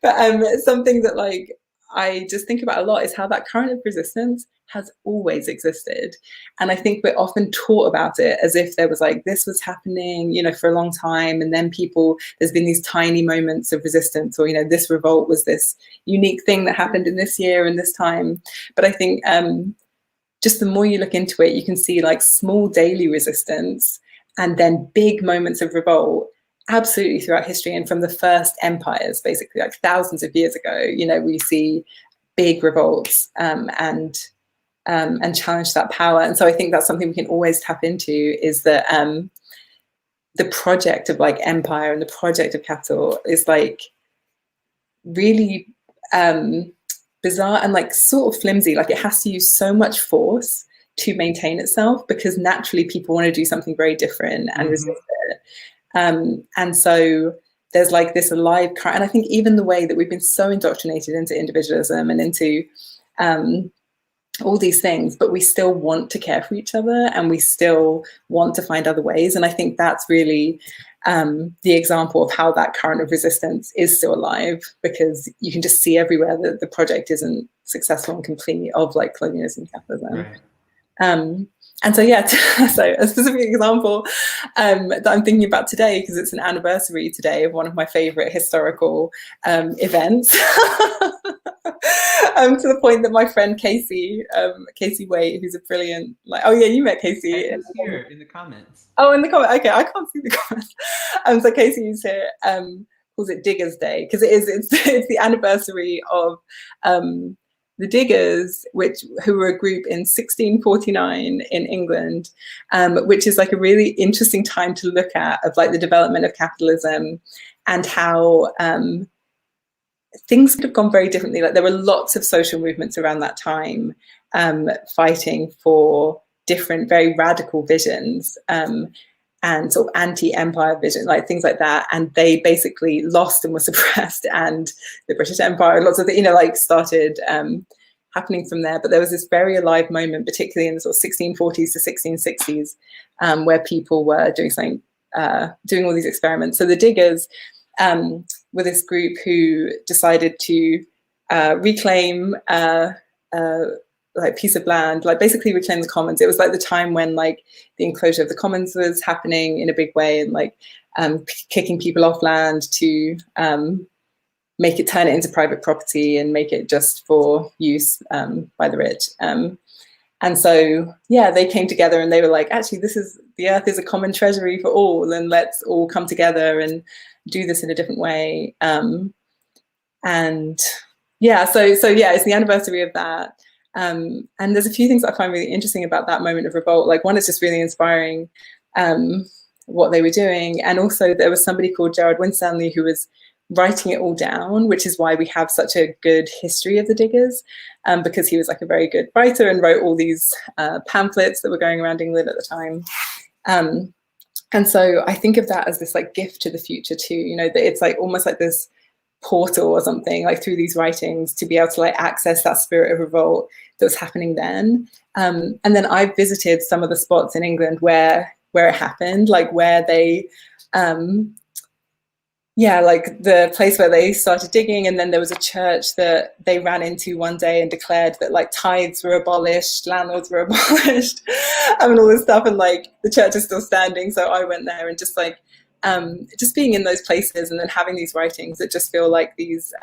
but something that like I just think about a lot is how that current of resistance has always existed. And I think we're often taught about it as if there was like, this was happening, you know, for a long time. And then there's been these tiny moments of resistance, or, you know, this revolt was this unique thing that happened in this year and this time. But I think just the more you look into it, you can see like small daily resistance and then big moments of revolt absolutely throughout history. And from the first empires, basically like thousands of years ago, you know, we see big revolts and challenge that power. And so I think that's something we can always tap into, is that the project of like empire and the project of capital is like really bizarre and like sort of flimsy. Like it has to use so much force to maintain itself, because naturally people want to do something very different and resist it. And so there's like this alive current. And I think even the way that we've been so indoctrinated into individualism and into all these things, but we still want to care for each other and we still want to find other ways. And I think that's really the example of how that current of resistance is still alive, because you can just see everywhere that the project isn't successful and complete of like colonialism and capitalism. Right. And so, yeah, so a specific example that I'm thinking about today, because it's an anniversary today of one of my favorite historical events, to the point that my friend Casey Waite, who's a brilliant, like, oh yeah, you met Casey. He's here in the comments. Oh, in the comments. Okay, I can't see the comments. So Casey is here. Calls it Diggers Day because it's the anniversary of the Diggers, who were a group in 1649 in England, which is like a really interesting time to look at of like the development of capitalism and how things could have gone very differently. Like there were lots of social movements around that time fighting for different, very radical visions and sort of anti-empire vision, like things like that. And they basically lost and were suppressed, and the British Empire, lots of the, like started happening from there. But there was this very alive moment, particularly in the sort of 1640s to 1660s, where people were doing something, doing all these experiments. So the Diggers were this group who decided to reclaim like piece of land, like basically reclaim the commons. It was like the time when like the enclosure of the commons was happening in a big way, and like kicking people off land to turn it into private property and make it just for use by the rich. And so, yeah, they came together and they were like, actually, the earth is a common treasury for all, and let's all come together and do this in a different way. And yeah, so yeah, it's the anniversary of that. And there's a few things I find really interesting about that moment of revolt. Like one, it's just really inspiring what they were doing. And also there was somebody called Gerard Winstanley who was writing it all down, which is why we have such a good history of the Diggers, because he was like a very good writer and wrote all these pamphlets that were going around England at the time. And so I think of that as this like gift to the future too, that it's like almost like this portal or something, like through these writings to be able to like access that spirit of revolt that was happening then. And then I visited some of the spots in England where it happened, like where they like the place where they started digging, and then there was a church that they ran into one day and declared that like tithes were abolished, landlords were abolished, and all this stuff, and like the church is still standing. So I went there and just like just being in those places and then having these writings that just feel like these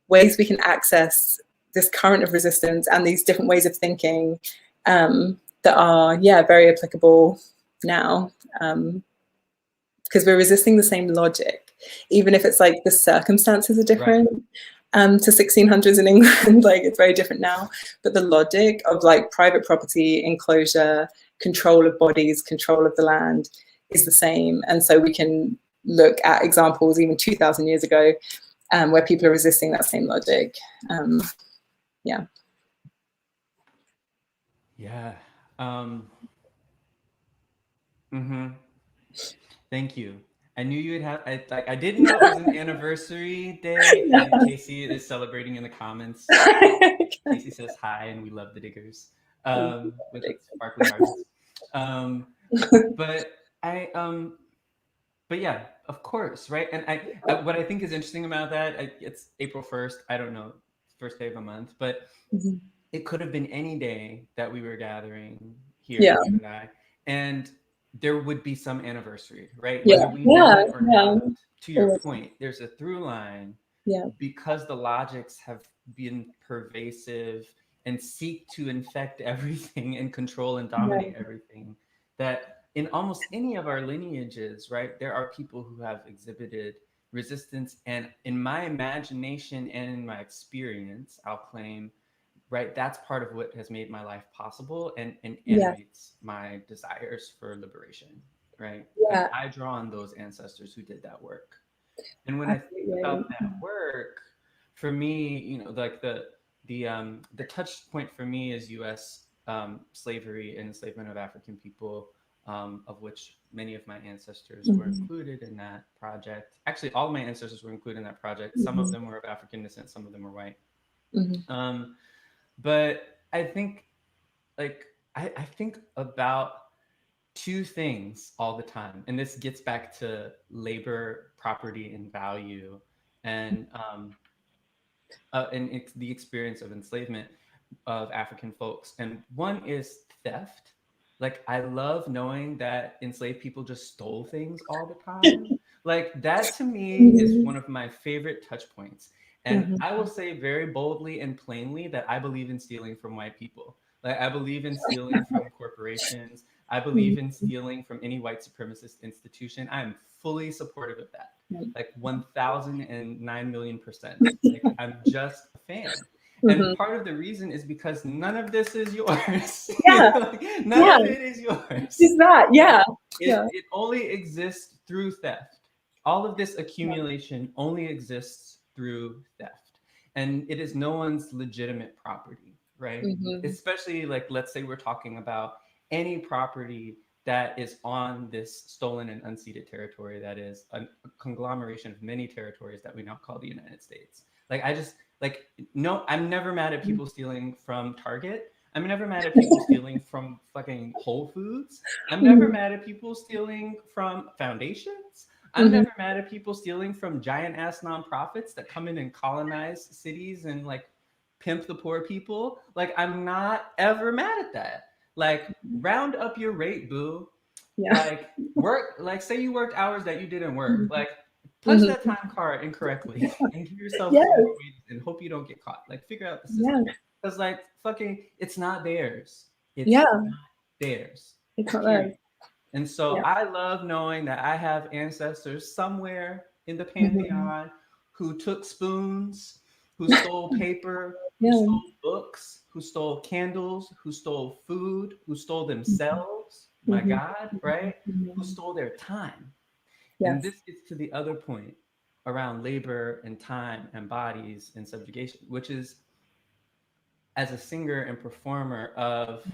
ways we can access this current of resistance and these different ways of thinking that are very applicable now, because we're resisting the same logic, even if it's like the circumstances are different. Right. To 1600s in England, like it's very different now, but the logic of like private property, enclosure, control of bodies, control of the land is the same. And so we can look at examples even 2000 years ago where people are resisting that same logic. Yeah. Thank you. I knew you would have. I didn't know it was an anniversary day, and Casey is celebrating in the comments. Casey says hi, and we love the Diggers with sparkly hearts. But yeah, of course, right? And what I think is interesting about that, it's April 1st. I don't know, first day of a month, but it could have been any day that we were gathering here, you and I, and there would be some anniversary, right? Whether we know it or not. To your point, there's a through line because the logics have been pervasive and seek to infect everything and control and dominate everything, that in almost any of our lineages, right, there are people who have exhibited resistance. And in my imagination and in my experience, I'll claim, right, that's part of what has made my life possible and animates my desires for liberation, right? Like, I draw on those ancestors who did that work. And when I think about that work, for me, like the touch point for me is U.S. Slavery and enslavement of African people, of which many of my ancestors were included in that project. Actually, all of my ancestors were included in that project. Some of them were of African descent, some of them were white. But I think, like, I think about two things all the time, and this gets back to labor, property, and value, and the experience of enslavement of African folks. And one is theft. Like, I love knowing that enslaved people just stole things all the time. Like, that to me is one of my favorite touch points. And I will say very boldly and plainly that I believe in stealing from white people. Like, I believe in stealing from corporations. I believe in stealing from any white supremacist institution. I am fully supportive of that. Like 1009,000,000%. Like, I'm just a fan. And part of the reason is because none of this is yours. Yeah. Like, none of it is yours. Is that? Yeah. It only exists through theft. All of this accumulation only exists through theft. And it is no one's legitimate property, right? Especially, like, let's say we're talking about any property that is on this stolen and unceded territory that is a conglomeration of many territories that we now call the United States. Like, no, I'm never mad at people stealing from Target. I'm never mad at people stealing from fucking Whole Foods. I'm never mad at people stealing from foundations. I'm never mad at people stealing from giant ass nonprofits that come in and colonize cities and, like, pimp the poor people. Like, I'm not ever mad at that. Like, round up your rate, boo. Like, work, like, say you worked hours that you didn't work. Like, punch that time card incorrectly and give yourself more wages and hope you don't get caught. Like, figure out the system. Because, like, fucking, it's not theirs. It's not theirs. It's not theirs. And so I love knowing that I have ancestors somewhere in the pantheon who took spoons, who stole paper, who stole books, who stole candles, who stole food, who stole themselves, my God, right? Who stole their time. And this gets to the other point around labor and time and bodies and subjugation, which is, as a singer and performer of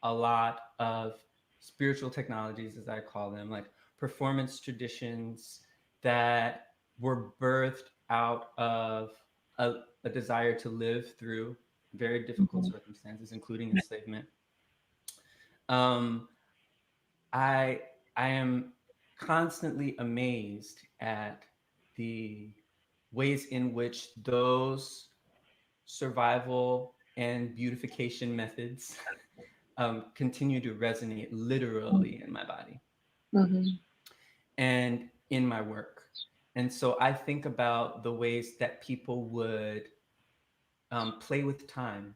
a lot of spiritual technologies, as I call them, like performance traditions that were birthed out of a desire to live through very difficult circumstances, including enslavement. I am constantly amazed at the ways in which those survival and beautification methods continue to resonate literally in my body and in my work. And so I think about the ways that people would play with time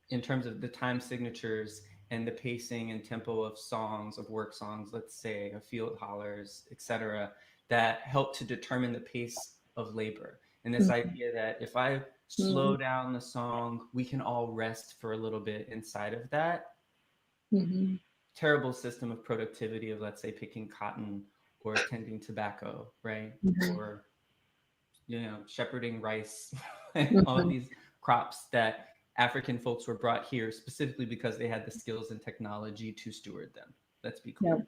in terms of the time signatures and the pacing and tempo of songs, of work songs, let's say, of field hollers, etc., that help to determine the pace of labor. And this idea that if I slow down the song, we can all rest for a little bit inside of that terrible system of productivity of, let's say, picking cotton or tending tobacco, right? Or, you know, shepherding rice, all of these crops that African folks were brought here specifically because they had the skills and technology to steward them. Let's be clear.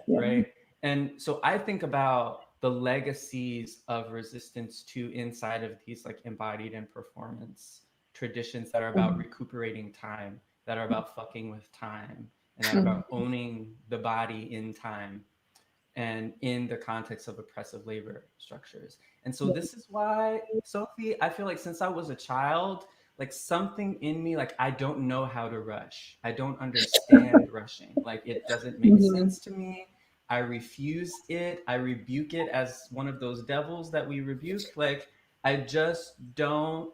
Right? And so I think about the legacies of resistance to inside of these, like, embodied and performance traditions that are about recuperating time, that are about fucking with time, and that are about owning the body in time and in the context of oppressive labor structures. And so this is why, Sophie, I feel like since I was a child, like, something in me, like, I don't know how to rush. I don't understand rushing. Like, it doesn't make sense to me. I refuse it. I rebuke it as one of those devils that we rebuke. Like, I just don't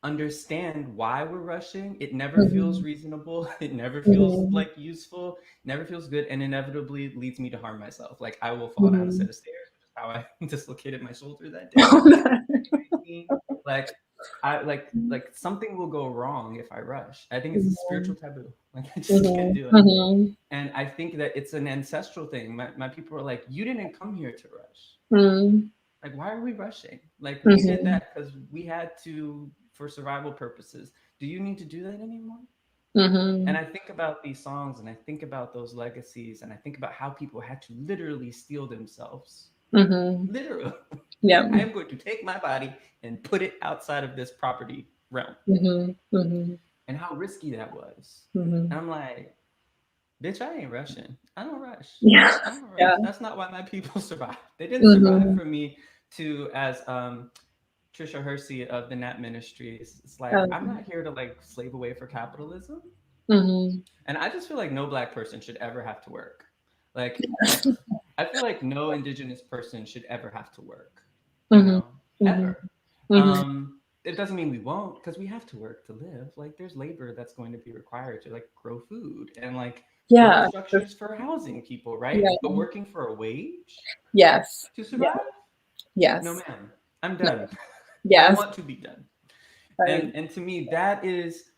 understand why we're rushing. It never feels reasonable. It never feels like useful, never feels good, and inevitably leads me to harm myself. Like, I will fall down a set of stairs, which is how I dislocated my shoulder that day. Like something will go wrong if I rush. I think it's a spiritual taboo. Like, I just can't do it. And I think that it's an ancestral thing. My people are like, you didn't come here to rush. Like, why are we rushing? Like, we did that because we had to, for survival purposes. Do you need to do that anymore? And I think about these songs and I think about those legacies and I think about how people had to literally steal themselves. Literally. Yeah. Like, I am going to take my body and put it outside of this property realm. And how risky that was. And I'm like, bitch, I ain't rushing. I don't rush. Yeah. I don't rush. Yeah. That's not why my people survived. They didn't survive for me to, as Trisha Hersey of the Nat Ministries, it's like, I'm not here to like slave away for capitalism. And I just feel like no Black person should ever have to work. Like, I feel like no Indigenous person should ever have to work, you know, ever. It doesn't mean we won't, because we have to work to live. Like, there's labor that's going to be required to like grow food and like build structures for housing people, right? Yeah. But working for a wage Yes. to survive? Yes. No, ma'am. I'm done. No. Yes. I want to be done. Right. And to me, that is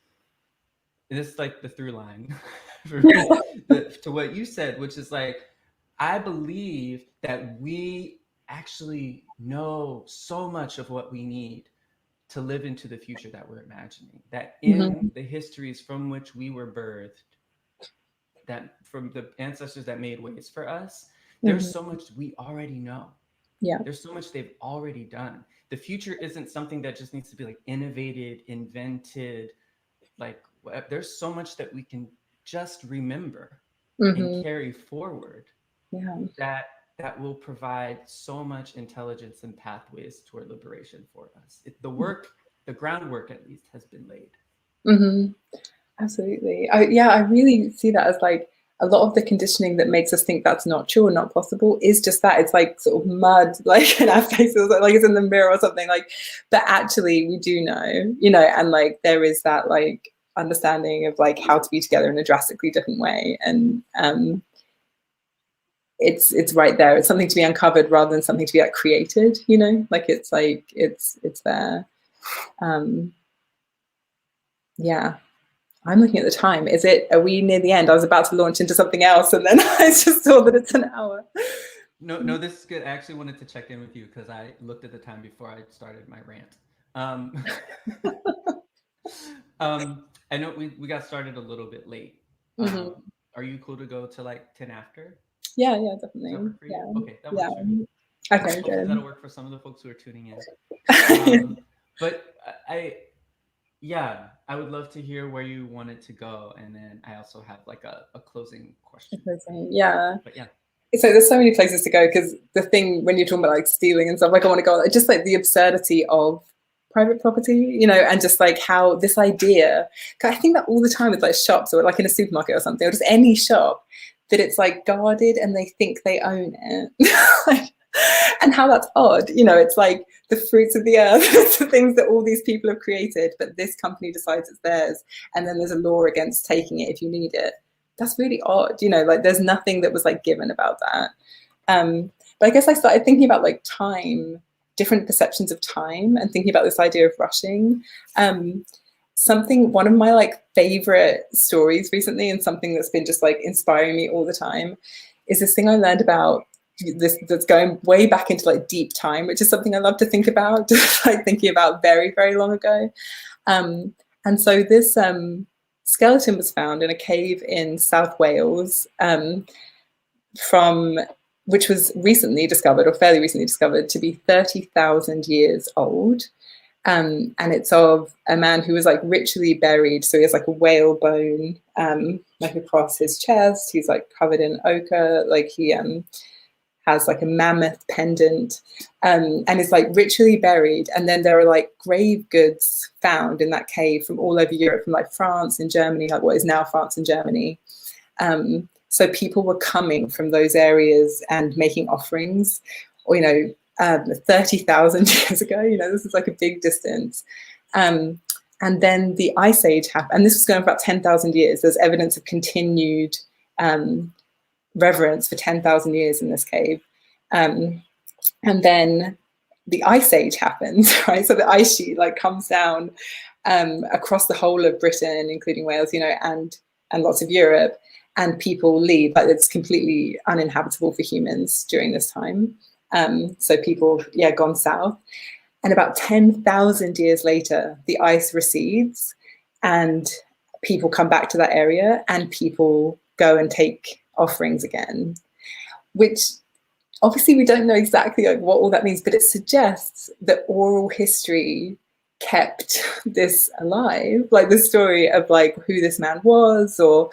this like the through line for me, to what you said, which is like, I believe that we actually know so much of what we need to live into the future that we're imagining, that in the histories from which we were birthed, that from the ancestors that made ways for us, there's so much we already know. Yeah. There's so much they've already done. The future isn't something that just needs to be like innovated, invented, like there's so much that we can just remember and carry forward that will provide so much intelligence and pathways toward liberation for us. The groundwork at least has been laid. Absolutely. I really see that as like a lot of the conditioning that makes us think that's not true or not possible is just that. It's like sort of mud, like in our faces, like it's in the mirror or something, like, but actually we do know, you know, and like there is that like understanding of like how to be together in a drastically different way. And it's right there. It's something to be uncovered rather than something to be like created, you know, like it's there. Yeah. I'm looking at the time. Are we near the end? I was about to launch into something else and then I just saw that it's an hour. No, this is good. I actually wanted to check in with you because I looked at the time before I started my rant. I know we got started a little bit late. Are you cool to go to like 10 after? Yeah, Does that definitely. work for you? Yeah. Okay, that works for me. Okay, hopefully good. that'll work for some of the folks who are tuning in. But I would love to hear where you wanted to go, and then I also have like a closing question. Yeah. But yeah. So there's so many places to go, because the thing when you're talking about like stealing and stuff, like I want to go just like the absurdity of private property, you know, and just like how this idea, I think that all the time with like shops or like in a supermarket or something, or just any shop, that it's like guarded and they think they own it. And how that's odd, you know, it's like the fruits of the earth, it's the things that all these people have created, but this company decides it's theirs, and then there's a law against taking it if you need it. That's really odd, you know, like there's nothing that was like given about that. But I guess I started thinking about like time, different perceptions of time, and thinking about this idea of rushing. One of my like favorite stories recently, and something that's been just like inspiring me all the time, is this thing I learned about this that's going way back into like deep time, which is something I love to think about, just like thinking about very, very long ago. And so this skeleton was found in a cave in South Wales, which was recently discovered, or fairly recently discovered, to be 30,000 years old. And it's of a man who was like ritually buried. So he has like a whale bone like across his chest. He's like covered in ochre, like he has like a mammoth pendant, and is like ritually buried. And then there are like grave goods found in that cave from all over Europe, from like France and Germany, like what is now France and Germany. So people were coming from those areas and making offerings, or, you know, 30,000 years ago, you know, this is like a big distance. And then the Ice Age happened, and this was going for about 10,000 years. There's evidence of continued reverence for 10,000 years in this cave. And then the Ice Age happens, right? So the ice sheet like comes down across the whole of Britain, including Wales, you know, and lots of Europe, and people leave. Like it's completely uninhabitable for humans during this time. So people, gone south. And about 10,000 years later, the ice recedes, and people come back to that area and people go and take offerings again, which obviously we don't know exactly like what all that means, but it suggests that oral history kept this alive, like the story of like who this man was or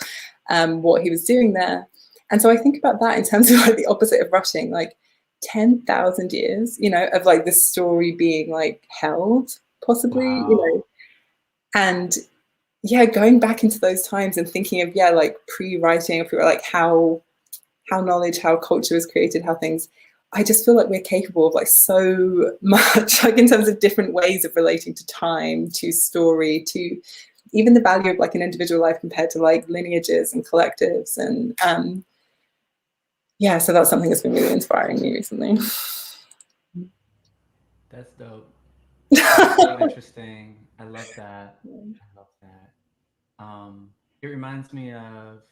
what he was doing there. And so I think about that in terms of like the opposite of rushing, like 10,000 years, you know, of like the story being like held possibly, Wow. you know, and yeah, going back into those times and thinking of, yeah, like pre-writing, like how knowledge, how culture was created, how things, I just feel like we're capable of like so much, like in terms of different ways of relating to time, to story, to even the value of like an individual life compared to like lineages and collectives. And yeah, so that's something that's been really inspiring me recently. That's dope. That's so interesting. I love that. I love that. It reminds me of,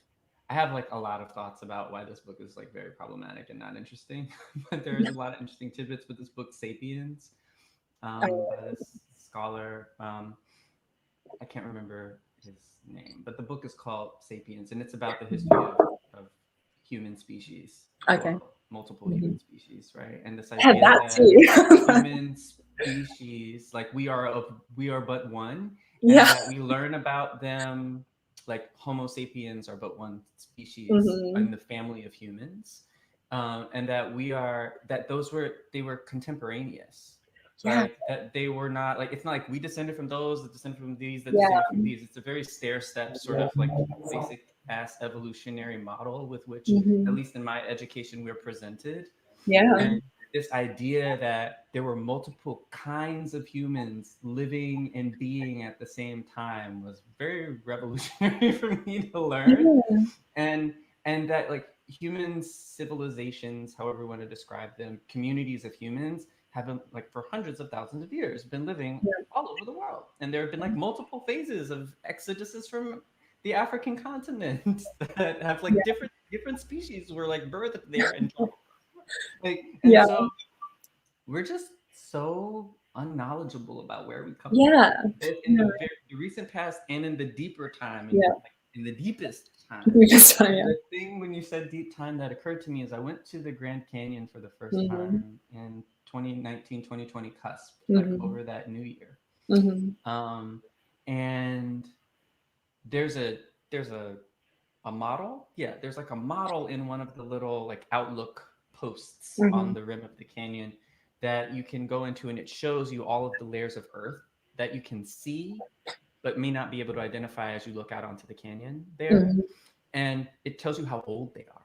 I have like a lot of thoughts about why this book is like very problematic and not interesting, but there's a lot of interesting tidbits with this book, Sapiens, by this scholar. I can't remember his name, but the book is called Sapiens, and it's about the history of human species. Okay. Well, multiple human species, right? And this Yeah, idea that that human species, like we are but one, and yeah. that we learn about them, like Homo sapiens are but one species in the family of humans, and that they were contemporaneous. Yeah. Like that they were not like, it's not like we descended from those that descended from these that Yeah. descended from these. It's a very stair step sort of like basic ass evolutionary model with which, at least in my education, we're presented. Yeah. And this idea that there were multiple kinds of humans living and being at the same time was very revolutionary for me to learn. And that like humans, civilizations, however you want to describe them, communities of humans have been like for hundreds of thousands of years been living all over the world. And there have been like multiple phases of exoduses from the African continent that have like different species were like birthed there and like, and so we're just so unknowledgeable about where we come from, both in the recent past and in the deeper time, and like in the deepest time. The thing when you said deep time that occurred to me is I went to the Grand Canyon for the first time in 2019, 2020 cusp, like over that new year. And there's a model. Yeah, there's like a model in one of the little like outlook posts on the rim of the canyon that you can go into, and it shows you all of the layers of earth that you can see but may not be able to identify as you look out onto the canyon there. And it tells you how old they are.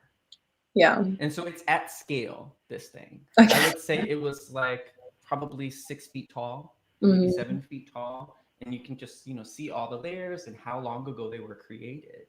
Yeah. And so it's at scale, this thing. Okay. I would say it was like probably 6 feet tall, maybe 7 feet tall. And you can just, see all the layers and how long ago they were created.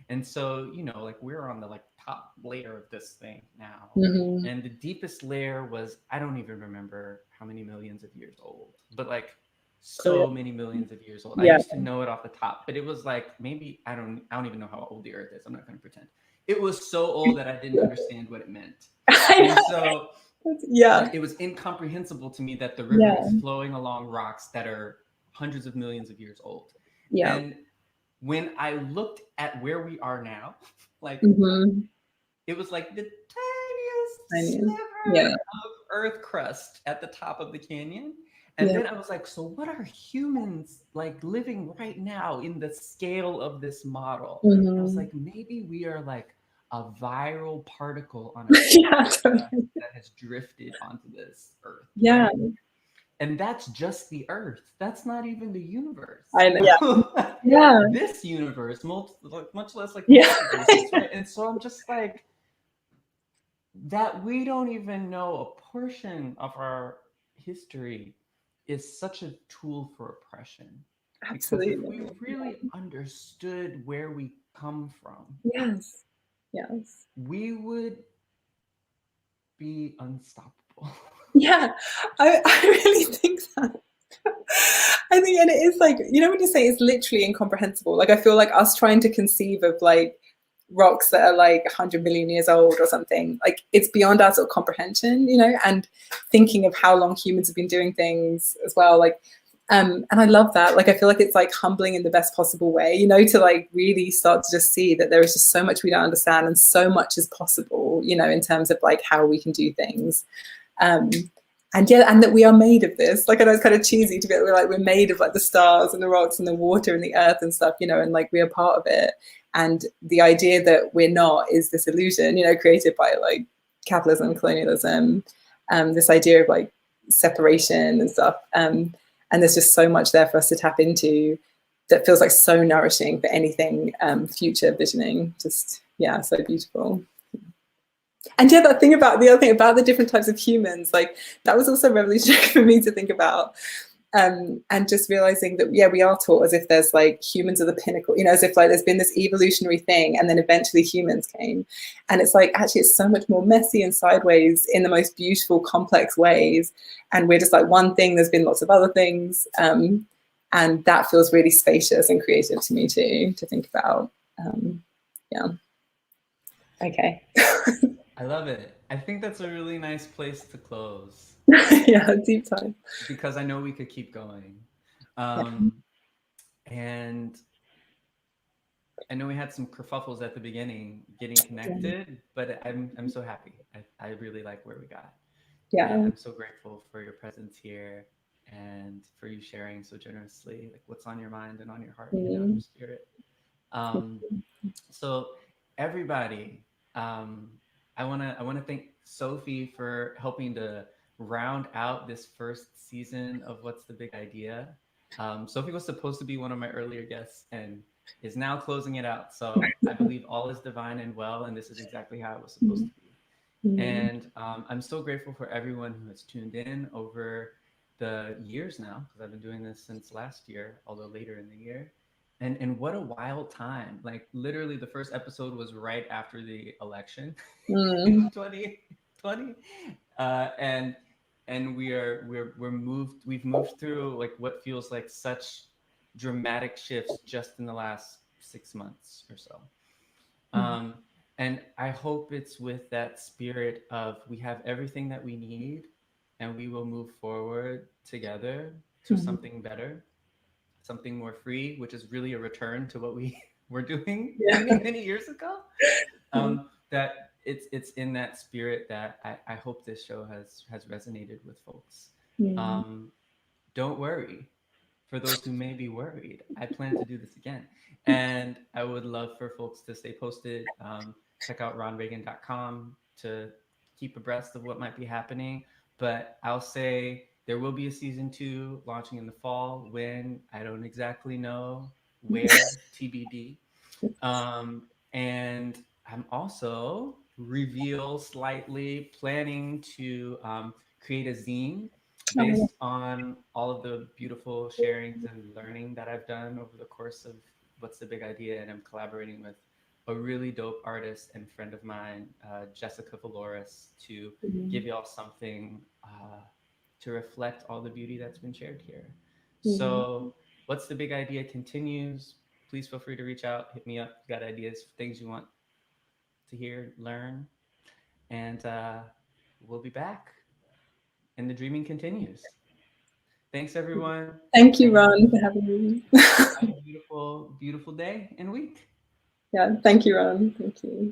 And so, like we're on the like top layer of this thing now. And the deepest layer was, I don't even remember how many millions of years old, but like so many millions of years old. I used to know it off the top, but it was like maybe I don't even know how old the earth is. I'm not going to pretend. It was so old that I didn't understand what it meant. And so like, it was incomprehensible to me that the river is flowing along rocks that are hundreds of millions of years old. And when I looked at where we are now, like it was like the tiniest sliver of earth crust at the top of the canyon. And then I was like, so what are humans like living right now in the scale of this model? And I was like, maybe we are like a viral particle on a that has drifted onto this earth. Yeah. Right? And that's just the earth. That's not even the universe. I know. Yeah. This universe, much less like multiverses, right? And so I'm just like, that we don't even know a portion of our history is such a tool for oppression. Absolutely. Because if we really understood where we come from, we would be unstoppable. Yeah, I really think that. I think, and it is like, when you say it's literally incomprehensible, like I feel like us trying to conceive of like rocks that are like 100 million years old or something, like it's beyond our sort of comprehension, and thinking of how long humans have been doing things as well. Like And I love that. Like, I feel like it's like humbling in the best possible way, you know, to like really start to just see that there is just so much we don't understand and so much is possible, you know, in terms of like how we can do things. And yeah, and that we are made of this. Like, I know it's kind of cheesy to be like, we're made of like the stars and the rocks and the water and the earth and stuff, you know, and like we are part of it. And the idea that we're not is this illusion, you know, created by like capitalism, colonialism, this idea of like separation and stuff. And there's just so much there for us to tap into that feels like so nourishing for anything future visioning. Just, yeah, so beautiful. And yeah, that thing about the other thing about the different types of humans, like that was also revolutionary for me to think about. And just realizing that, yeah, we are taught as if there's like humans are the pinnacle, you know, as if like there's been this evolutionary thing and then eventually humans came. And it's like, actually, it's so much more messy and sideways in the most beautiful, complex ways. And we're just like one thing, there's been lots of other things. And that feels really spacious and creative to me too, to think about. Yeah. Okay. I love it. I think that's a really nice place to close. Yeah, deep time. Because I know we could keep going. And I know we had some kerfuffles at the beginning getting connected, but I'm so happy. I really like where we got. Yeah. And I'm so grateful for your presence here and for you sharing so generously like what's on your mind and on your heart and on your spirit. So everybody, I wanna thank Sophie for helping to round out this first season of What's the Big Idea. Sophie was supposed to be one of my earlier guests and is now closing it out. So I believe all is divine and well, and this is exactly how it was supposed to be. And I'm so grateful for everyone who has tuned in over the years now, because I've been doing this since last year, although later in the year. And what a wild time. Like literally the first episode was right after the election in 2020. And we've moved through like what feels like such dramatic shifts just in the last 6 months or so. And I hope it's with that spirit of we have everything that we need and we will move forward together to something better, something more free, which is really a return to what we were doing many years ago. That it's in that spirit that I hope this show has resonated with folks. Don't worry. For those who may be worried, I plan to do this again. And I would love for folks to stay posted. Check out ronreagan.com to keep abreast of what might be happening. But I'll say there will be a season 2 launching in the fall. When, I don't exactly know, where, TBD. And I'm also reveal slightly planning to create a zine based on all of the beautiful sharings and learning that I've done over the course of What's the Big Idea. And I'm collaborating with a really dope artist and friend of mine, Jessica Valores, to give y'all something to reflect all the beauty that's been shared here. So What's the Big Idea continues. Please feel free to reach out, hit me up. Got ideas, things you want to hear, learn. And we'll be back. And the dreaming continues. Thanks, everyone. Thank you, Ron, for having me. Have a beautiful, beautiful day and week. Yeah, thank you, Ron. Thank you.